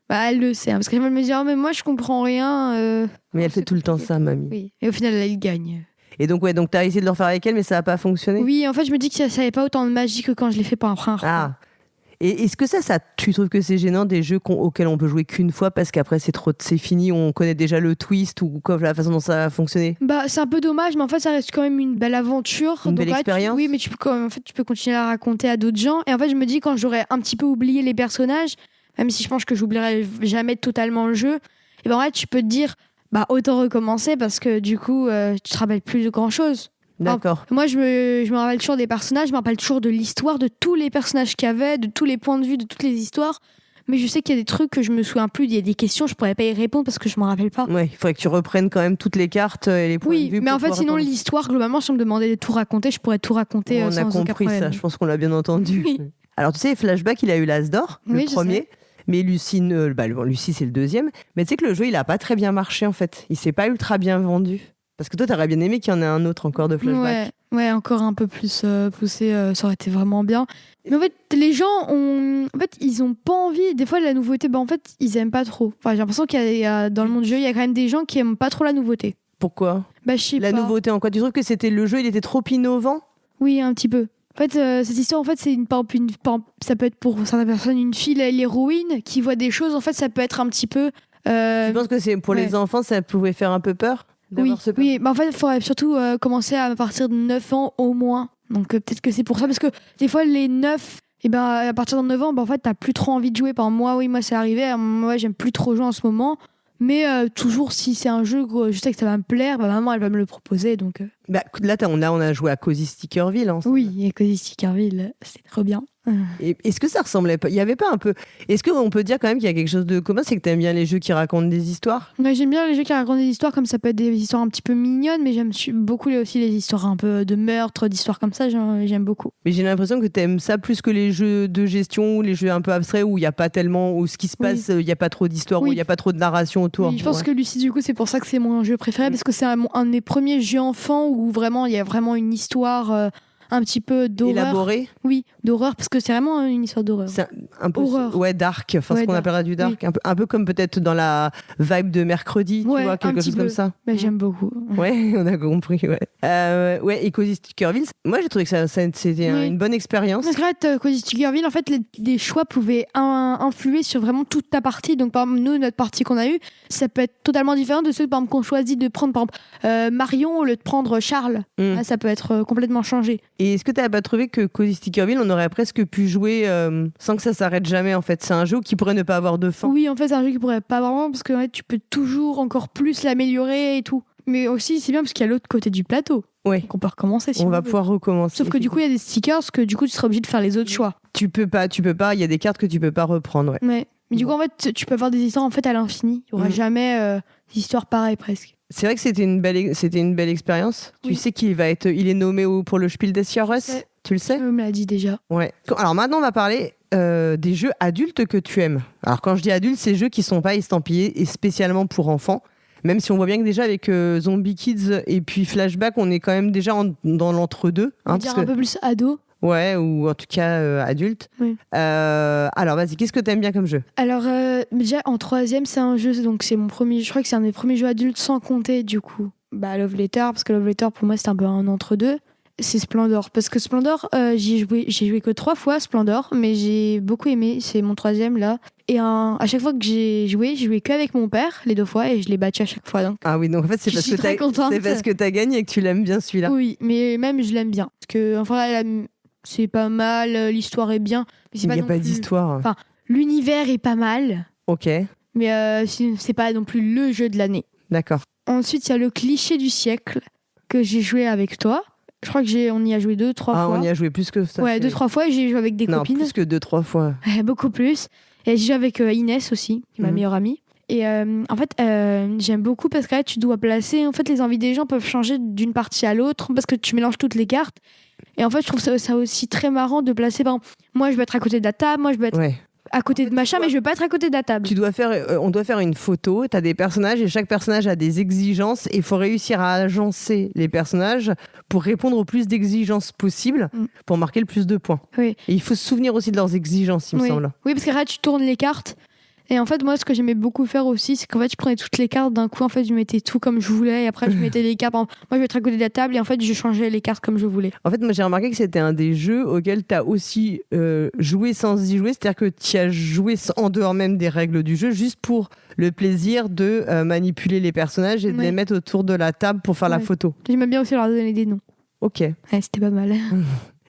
elle le sait, hein, parce qu'elle me dit, oh, mais moi je comprends rien. Mais elle fait tout le temps ça, mamie. Oui, et au final, elle gagne. Et donc, donc t'as essayé de le refaire avec elle, mais ça n'a pas fonctionné? Oui, en fait, je me dis que ça n'avait pas autant de magie que quand je l'ai fait par un Ah. Et est-ce que tu trouves que c'est gênant des jeux auxquels on peut jouer qu'une fois parce qu'après c'est fini, on connaît déjà le twist ou quoi, la façon dont ça va fonctionner? C'est un peu dommage, mais en fait, ça reste quand même une belle aventure. Une belle expérience. Oui, mais tu peux continuer à la raconter à d'autres gens. Et en fait, je me dis, quand j'aurais un petit peu oublié les personnages, même si je pense que j'oublierai jamais totalement le jeu, et en fait, tu peux te dire, autant recommencer parce que du coup, tu te rappelles plus de grand-chose. D'accord. Moi, je me rappelle toujours des personnages, je me rappelle toujours de l'histoire, de tous les personnages qu'il y avait, de tous les points de vue, de toutes les histoires. Mais je sais qu'il y a des trucs que je me souviens plus, il y a des questions, je pourrais pas y répondre parce que je me rappelle pas. Ouais, il faudrait que tu reprennes quand même toutes les cartes et les points de vue. Oui, mais en fait, sinon, répondre. l'histoire, globalement, si on me demandait de tout raconter, je pourrais tout raconter On a sans aucun compris problème. ça, je pense qu'on l'a bien entendu. Oui. Alors, tu sais, Flashback, il a eu l'As d'or, Oui, le je premier. sais. Mais Lucie, Lucie, c'est le deuxième. Mais tu sais que le jeu, il a pas très bien marché, en fait. Il s'est pas ultra bien vendu. Parce que toi, t'aurais bien aimé qu'il y en ait un autre encore de Flashback. Ouais, encore un peu plus poussé, ça aurait été vraiment bien. Mais en fait, les gens ils ont pas envie. Des fois, la nouveauté, en fait, ils aiment pas trop. Enfin, j'ai l'impression qu'il y a dans le monde du jeu, il y a quand même des gens qui aiment pas trop la nouveauté. Pourquoi? Je sais pas. La nouveauté en quoi? Tu trouves que le jeu, il était trop innovant? Oui, un petit peu. En fait, cette histoire, en fait, c'est ça peut être pour certaines personnes une fille, l'héroïne, qui voit des choses. En fait, ça peut être un petit peu. Tu penses que c'est pour les enfants, ça pouvait faire un peu peur? Oui, en fait, il faudrait surtout commencer à partir de 9 ans au moins. Donc peut-être que c'est pour ça, parce que des fois, les 9, à partir de 9 ans, en fait, t'as plus trop envie de jouer. Moi, c'est arrivé, moi, j'aime plus trop jouer en ce moment. Mais toujours, si c'est un jeu, je sais que ça va me plaire, maman, elle va me le proposer. Donc, Là, on a joué à Cozy Stickerville ensemble. Oui, et Cozy Stickerville, c'était trop bien. Et est-ce que ça ressemblait pas? Il y avait pas un peu. Est-ce qu'on peut dire quand même qu'il y a quelque chose de commun, c'est que t'aimes bien les jeux qui racontent des histoires? Ouais, j'aime bien les jeux qui racontent des histoires, comme ça peut être des histoires un petit peu mignonnes, mais j'aime beaucoup aussi les histoires un peu de meurtre, d'histoires comme ça, j'aime beaucoup. Mais j'ai l'impression que t'aimes ça plus que les jeux de gestion ou les jeux un peu abstraits où il y a pas tellement, où ce qui se passe, il y a pas trop d'histoire, où il y a pas trop de narration autour. Oui, je pense que Lucie, du coup, c'est pour ça que c'est mon jeu préféré, parce que c'est un de mes premiers jeux enfants où vraiment il y a vraiment une histoire un petit peu d'horreur. Élaboré? Oui, d'horreur, parce que c'est vraiment une histoire d'horreur. C'est un peu horreur. Ouais, dark, enfin ce qu'on appellera du dark, oui. un peu comme peut-être dans la vibe de mercredi, tu vois, quelque chose comme ça. Mais j'aime beaucoup. Ouais, on a compris, ouais. Et Cozy Stickerville, moi j'ai trouvé que c'était une bonne expérience. Parce que Cozy Stickerville, en fait, les choix pouvaient influer sur vraiment toute ta partie. Donc, par exemple, nous, notre partie qu'on a eue, ça peut être totalement différent de ceux, par exemple, qu'on choisit de prendre, par exemple, Marion au lieu de prendre Charles. Là, ça peut être complètement changé. Et est-ce que tu n'as pas trouvé que Cozy Stickerville, on aurait presque pu jouer sans que ça s'arrête jamais, en fait? C'est un jeu qui pourrait ne pas avoir de fin. Oui, en fait, c'est un jeu qui pourrait pas avoir de fin parce que en fait, tu peux toujours encore plus l'améliorer et tout. Mais aussi, c'est bien parce qu'il y a l'autre côté du plateau. Ouais. Donc on peut recommencer si on va pouvoir recommencer. Sauf que du coup, il y a des stickers que du coup, tu seras obligé de faire les autres choix. Tu peux pas. Il y a des cartes que tu peux pas reprendre. Ouais. Mais du coup, en fait, tu peux avoir des histoires en fait à l'infini. Il y aura jamais d'histoires pareilles presque. C'est vrai que c'était une belle expérience. Oui. Tu sais il est nommé pour le Spiel des Jahres. Tu le sais? Tu me l'as dit déjà. Ouais. Alors maintenant, on va parler des jeux adultes que tu aimes. Alors quand je dis adultes, c'est jeux qui sont pas estampillés et spécialement pour enfants. Même si on voit bien que déjà avec Zombie Kids et puis Flashback, on est quand même déjà dans l'entre-deux. On va dire un peu plus ado. Ouais, ou en tout cas adulte. Oui. Alors vas-y, qu'est-ce que t'aimes bien comme jeu? Alors déjà en 3e, c'est un jeu, donc c'est mon premier. Je crois que c'est un des premiers jeux adultes sans compter du coup. Love Letter, parce que Love Letter pour moi c'est un peu un entre-deux. C'est Splendor, parce que Splendor, j'ai joué que 3 fois Splendor, mais j'ai beaucoup aimé. C'est mon 3e là. Et à chaque fois que j'ai joué qu'avec mon père les 2 fois et je l'ai battu à chaque fois. Donc. Ah oui, donc en fait c'est parce que t'as gagné et que tu l'aimes bien celui-là. Oui, mais même je l'aime bien parce que enfin c'est pas mal, l'histoire est bien. Mais il n'y a pas d'histoire. Enfin, l'univers est pas mal. Ok. Mais c'est pas non plus le jeu de l'année. D'accord. Ensuite, il y a le cliché du siècle que j'ai joué avec toi. Je crois qu'on y a joué 2-3 fois. Ah, on y a joué plus que ça. Ouais, 2-3 fois et j'ai joué avec des copines. Non, plus que 2-3 fois. Beaucoup plus. Et j'ai joué avec Inès aussi, qui est ma meilleure amie. Et en fait, j'aime beaucoup parce que là, tu dois placer. En fait, les envies des gens peuvent changer d'une partie à l'autre parce que tu mélanges toutes les cartes. Et en fait, je trouve ça aussi très marrant de placer. Par exemple, moi, je veux être à côté de la table, moi, je veux être à côté de machin, mais je veux pas être à côté de la table. On doit faire une photo, tu as des personnages et chaque personnage a des exigences et il faut réussir à agencer les personnages pour répondre au plus d'exigences possibles pour marquer le plus de points. Oui. Et il faut se souvenir aussi de leurs exigences, il me semble. Oui, parce que là, tu tournes les cartes. Et en fait, moi, ce que j'aimais beaucoup faire aussi, c'est qu'en fait, je prenais toutes les cartes d'un coup. En fait, je mettais tout comme je voulais. Et après, je mettais les cartes. Moi, je vais être à côté de la table. Et en fait, je changeais les cartes comme je voulais. En fait, moi, j'ai remarqué que c'était un des jeux auxquels tu as aussi joué sans y jouer. C'est-à-dire que tu as joué en dehors même des règles du jeu, juste pour le plaisir de manipuler les personnages et de les mettre autour de la table pour faire la photo. J'aimais bien aussi leur donner des noms. Ok. Ouais, c'était pas mal.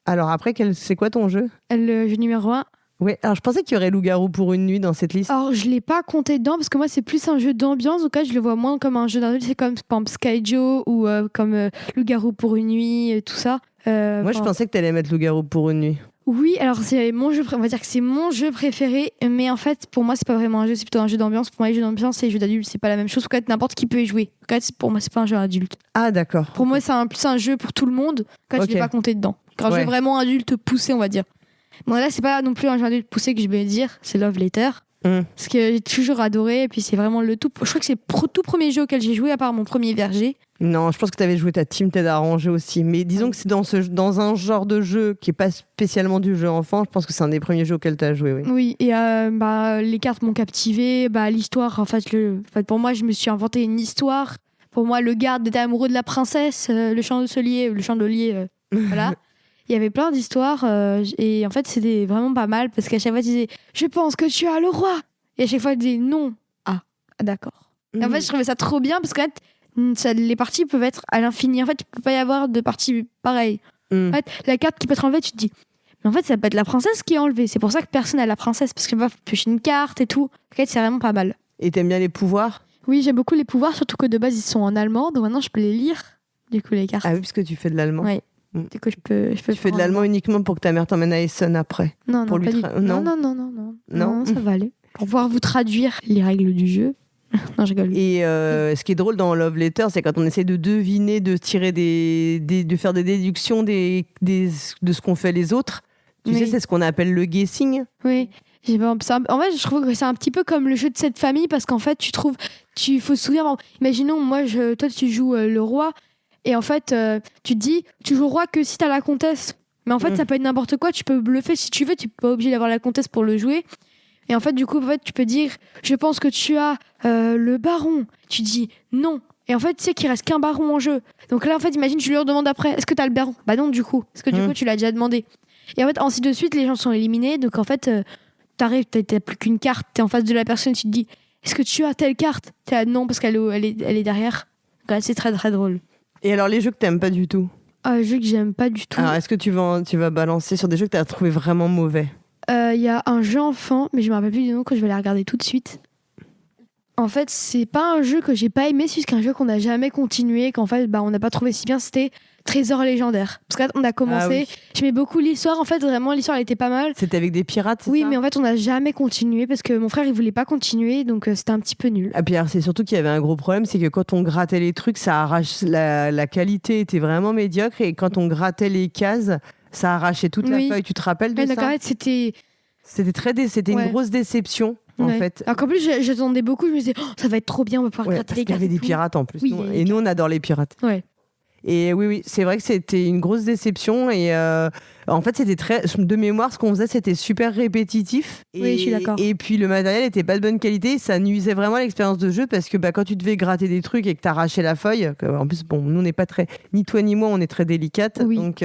Alors après, c'est quoi ton jeu ? Le jeu numéro 1. Ouais, alors je pensais qu'il y aurait Loup-garou pour une nuit dans cette liste. Alors je l'ai pas compté dedans parce que moi c'est plus un jeu d'ambiance, donc là je le vois moins comme un jeu d'adulte, c'est comme par exemple Sky Joe ou comme Loup-garou pour une nuit, tout ça. Moi je pensais que t'allais mettre Loup-garou pour une nuit. Oui, alors c'est mon jeu, on va dire que c'est mon jeu préféré, mais en fait pour moi c'est pas vraiment un jeu, c'est plutôt un jeu d'ambiance. Pour moi les jeux d'ambiance et les jeux d'adultes c'est pas la même chose, en fait n'importe qui peut y jouer. En fait, pour moi c'est pas un jeu adulte. Ah d'accord. Pour moi c'est plus un jeu pour tout le monde, en fait je l'ai pas compté dedans. Un jeu vraiment adulte poussé on va dire. Bon là c'est pas non plus un jeu adulte poussé que je vais dire, c'est Love Letter. Parce que j'ai toujours adoré et puis c'est vraiment je crois que c'est le tout premier jeu auquel j'ai joué à part mon premier verger. Non, je pense que tu avais joué ta Team Ted Arrangé aussi, mais disons que c'est dans un genre de jeu qui est pas spécialement du jeu enfant, je pense que c'est un des premiers jeux auxquels tu as joué. Oui, et les cartes m'ont captivé, l'histoire en fait pour moi je me suis inventé une histoire. Pour moi le garde était amoureux de la princesse, le chandelier, voilà. Il y avait plein d'histoires et en fait c'était vraiment pas mal parce qu'à chaque fois tu disais je pense que tu as le roi et à chaque fois tu disais non. Ah d'accord. Et en fait je trouvais ça trop bien parce que là, les parties peuvent être à l'infini. En fait il peut pas y avoir de parties pareilles. En fait la carte qui peut être enlevée tu te dis mais en fait ça peut être la princesse qui est enlevée, c'est pour ça que personne n'a la princesse parce qu'elle va piocher une carte et tout. En fait c'est vraiment pas mal. Et t'aimes bien les pouvoirs ? Oui j'aime beaucoup les pouvoirs, surtout que de base ils sont en allemand donc maintenant je peux les lire du coup les cartes. Ah oui parce que tu fais de l'allemand. Oui. Du coup, je peux tu fais de l'allemand uniquement pour que ta mère t'emmène à Essen après. Non, pour pas du tout. Non, ça va aller. Pour pouvoir vous traduire les règles du jeu. Non, je rigole. Et ce qui est drôle dans Love Letter, c'est quand on essaie de deviner, de tirer de faire des déductions de ce qu'ont fait les autres. Tu sais, c'est ce qu'on appelle le guessing. Oui. En fait, je trouve que c'est un petit peu comme le jeu de cette famille parce qu'en fait, il faut se souvenir. Imaginons, toi, tu joues le roi. Et en fait, tu te dis, tu joues roi que si t'as la comtesse. Mais en fait, ça peut être n'importe quoi. Tu peux bluffer si tu veux. Tu n'es pas obligé d'avoir la comtesse pour le jouer. Et en fait, du coup, tu peux dire, je pense que tu as le baron. Tu dis non. Et en fait, tu sais qu'il reste qu'un baron en jeu. Donc là, en fait, imagine, tu lui redemandes après, est-ce que tu as le baron ? Bah non, du coup. Parce que du coup, tu l'as déjà demandé. Et en fait, ainsi de suite, les gens sont éliminés. Donc en fait, t'arrives, t'as plus qu'une carte. T'es en face de la personne. Tu te dis, est-ce que tu as telle carte ? T'es non, parce qu'elle est derrière. Donc, c'est très, très drôle. Et alors les jeux que t'aimes pas du tout ? Un jeu que j'aime pas du tout. Alors est-ce que tu vas balancer sur des jeux que t'as trouvé vraiment mauvais ? Il y a un jeu enfant, mais je me rappelle plus du nom, que je vais aller regarder tout de suite. En fait, c'est pas un jeu que j'ai pas aimé, c'est juste qu'un jeu qu'on n'a jamais continué, qu'en fait, on n'a pas trouvé si bien, c'était Trésor légendaire. Parce que là, on a commencé, j'aimais beaucoup l'histoire, en fait, vraiment, l'histoire, elle était pas mal. C'était avec des pirates, c'est Oui, ça ? mais en fait, on n'a jamais continué, parce que mon frère, il voulait pas continuer, donc c'était un petit peu nul. Ah, puis alors, c'est surtout qu'il y avait un gros problème, c'est que quand on grattait les trucs, ça arrache, la qualité était vraiment médiocre, et quand on grattait les cases, ça arrachait toute la feuille. Tu te rappelles de ça ? D'accord, c'était une grosse déception. En fait. Alors qu'en plus, j'attendais beaucoup, je me disais, ça va être trop bien, on va pouvoir gratter les cases. Il y avait des pirates en plus. Oui, et nous, on adore les pirates. Ouais. Et oui, c'est vrai que c'était une grosse déception. Et en fait, c'était de mémoire, ce qu'on faisait, c'était super répétitif. Oui, je suis d'accord. Et puis, le matériel était pas de bonne qualité. Ça nuisait vraiment à l'expérience de jeu parce que quand tu devais gratter des trucs et que t'arrachais la feuille, en plus, nous, on n'est pas ni toi ni moi, on est très délicates. Oui. Donc,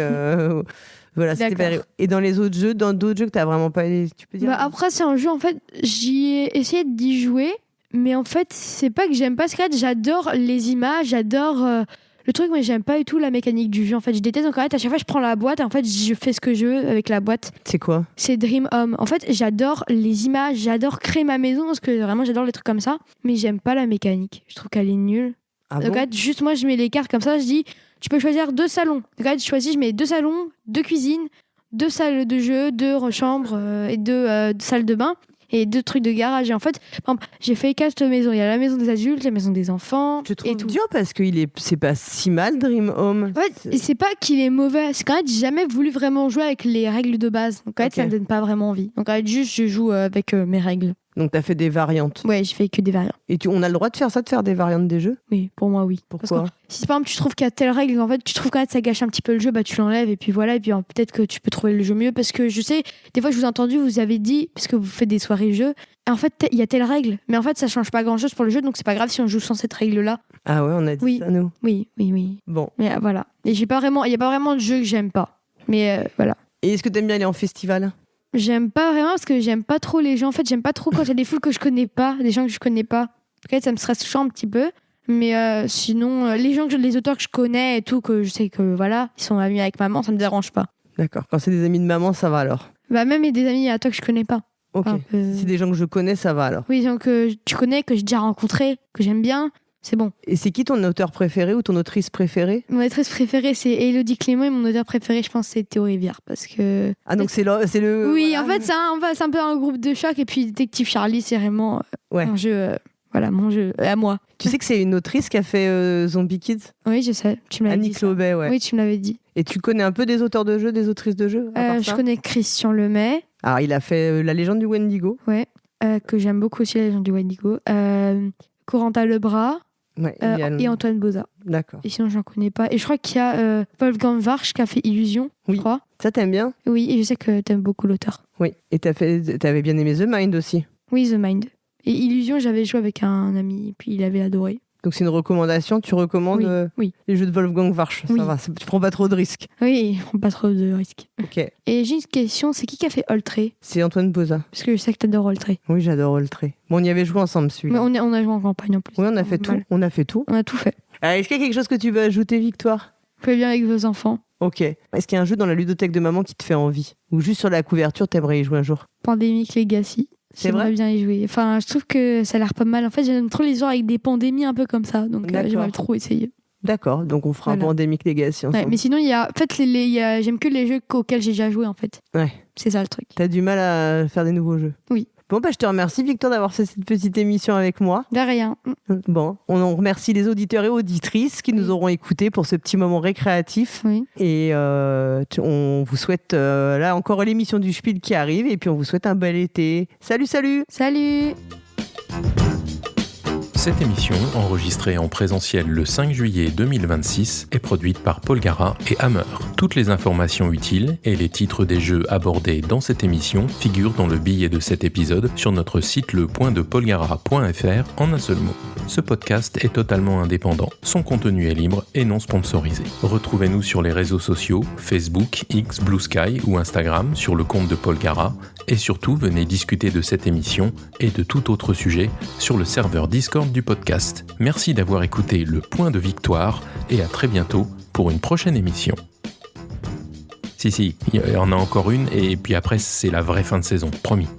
voilà, c'était pas... Et dans d'autres jeux que t'as vraiment pas aimé, tu peux dire après, c'est un jeu, en fait, j'y ai essayé d'y jouer, mais en fait, c'est pas que j'aime pas ce qu'il y a. J'adore les images, j'adore le truc, mais j'aime pas du tout la mécanique du jeu. En fait, je déteste encore. À chaque fois, je prends la boîte et en fait, je fais ce que je veux avec la boîte. C'est quoi ? C'est Dream Home. En fait, j'adore les images, j'adore créer ma maison parce que vraiment, j'adore les trucs comme ça, mais j'aime pas la mécanique. Je trouve qu'elle est nulle. Donc, juste moi, je mets les cartes comme ça, je dis, tu peux choisir 2 salons. Donc, je choisis, je mets 2 salons, 2 cuisines, 2 salles de jeu, 2 chambres et 2 salles de bain. et 2 trucs de garage. Et en fait, par exemple, j'ai fait 4 maisons. Il y a la maison des adultes, la maison des enfants. Je et trouve tout. dur parce que c'est pas si mal Dream Home. En fait, c'est pas qu'il est mauvais, c'est qu'en fait, j'ai jamais voulu vraiment jouer avec les règles de base. Donc en fait, ça me donne pas vraiment envie. Donc en fait, juste, je joue avec mes règles. Donc t'as fait des variantes. Ouais, j'ai fait que des variantes. Et on a le droit de faire ça, de faire des variantes des jeux? Oui, pour moi, oui. Pourquoi? Si par exemple tu trouves qu'il y a telle règle, en fait, tu trouves qu'en fait ça gâche un petit peu le jeu, bah tu l'enlèves et puis voilà, et puis peut-être que tu peux trouver le jeu mieux. Parce que je sais, des fois je vous ai entendu, vous avez dit, parce que vous faites des soirées jeux, et en fait il y a telle règle, mais en fait ça change pas grand-chose pour le jeu, donc c'est pas grave si on joue sans cette règle-là. Ah ouais, on a dit ça nous. Oui. Bon. Mais voilà. Et il y a pas vraiment de jeu que j'aime pas. Mais voilà. Et est-ce que t'aimes bien aller en festival? J'aime pas vraiment parce que j'aime pas trop les gens. En fait, j'aime pas trop quand il y a des foules que je connais pas, des gens que je connais pas. En fait, ça me stresse toujours un petit peu. Mais sinon, les auteurs que je connais et tout, que je sais que voilà, ils sont amis avec maman, ça me dérange pas. D'accord. Quand c'est des amis de maman, ça va alors? Bah, même des amis à toi que je connais pas. Ok. Si c'est des gens que je connais, ça va alors? Oui, donc tu connais, que j'ai déjà rencontré, que j'aime bien, c'est bon. Et c'est qui ton auteur préféré ou ton autrice préférée? Mon autrice préférée, c'est Élodie Clément, et mon auteur préféré, je pense, c'est Théo Rivière. Parce que. Ah, donc c'est le. Oui, voilà. en fait, c'est un peu un groupe de choc. Et puis, Détective Charlie, c'est vraiment mon jeu. Mon jeu à moi. Tu sais que c'est une autrice qui a fait Zombie Kids? Oui, je sais. Tu me l'avais dit. Annie Clobet, ouais. Oui, tu me l'avais dit. Et tu connais un peu des auteurs de jeux, des autrices de jeux? Je connais Christian Lemay. Alors, il a fait La légende du Wendigo. Ouais. Que j'aime beaucoup aussi, La légende du Wendigo. Corentin Lebras. Ouais, et Antoine Boza. D'accord. Et sinon, j'en connais pas. Et je crois qu'il y a Wolfgang Warsch qui a fait Illusion, je crois. Ça, t'aimes bien? Oui, et je sais que t'aimes beaucoup l'auteur. Oui. Et t'avais bien aimé The Mind aussi? Oui, The Mind. Et Illusion, j'avais joué avec un ami, et puis il avait adoré. Donc c'est une recommandation, tu recommandes oui. les jeux de Wolfgang Warsch, ça va, tu prends pas trop de risques. Oui, je prends pas trop de risques. Ok. Et j'ai une question, c'est qui a fait Oltré? C'est Antoine Boza. Parce que je sais que t'adores Oltré. Oui, j'adore Oltré. Bon, on y avait joué ensemble celui-là. Mais on a joué en campagne en plus. Oui, on a fait tout. On a fait tout. On a tout fait. Est-ce qu'il y a quelque chose que tu veux ajouter, Victoire? Vous pouvez bien avec vos enfants. Ok. Est-ce qu'il y a un jeu dans la ludothèque de maman qui te fait envie? Ou juste sur la couverture, t'aimerais y jouer un jour? Pandemic Legacy. C'est vrai? J'aimerais bien y jouer. Enfin, je trouve que ça a l'air pas mal. En fait, j'aime trop les histoires avec des pandémies un peu comme ça. Donc, j'aimerais trop essayer. D'accord. Donc, on fera un Pandemic Legacy ensemble. Ouais, mais sinon, il y a... En fait, j'aime que les jeux auxquels j'ai déjà joué, en fait. Ouais. C'est ça, le truc. T'as du mal à faire des nouveaux jeux? Oui. Bon, je te remercie, Victor, d'avoir fait cette petite émission avec moi. De rien. Bon, on remercie les auditeurs et auditrices qui nous auront écoutés pour ce petit moment récréatif. Oui. Et on vous souhaite, là, encore l'émission du Spiel qui arrive. Et puis, on vous souhaite un bel été. Salut, salut! Salut! Cette émission, enregistrée en présentiel le 5 juillet 2026, est produite par Paul Gara et Hammer. Toutes les informations utiles et les titres des jeux abordés dans cette émission figurent dans le billet de cet épisode sur notre site le.depolgara.fr en un seul mot. Ce podcast est totalement indépendant, son contenu est libre et non sponsorisé. Retrouvez-nous sur les réseaux sociaux, Facebook, X, Blue Sky ou Instagram sur le compte de Paul Gara, et surtout venez discuter de cette émission et de tout autre sujet sur le serveur Discord du podcast. Merci d'avoir écouté Le Point de Victoire et à très bientôt pour une prochaine émission. Si, il y en a encore une et puis après c'est la vraie fin de saison, promis.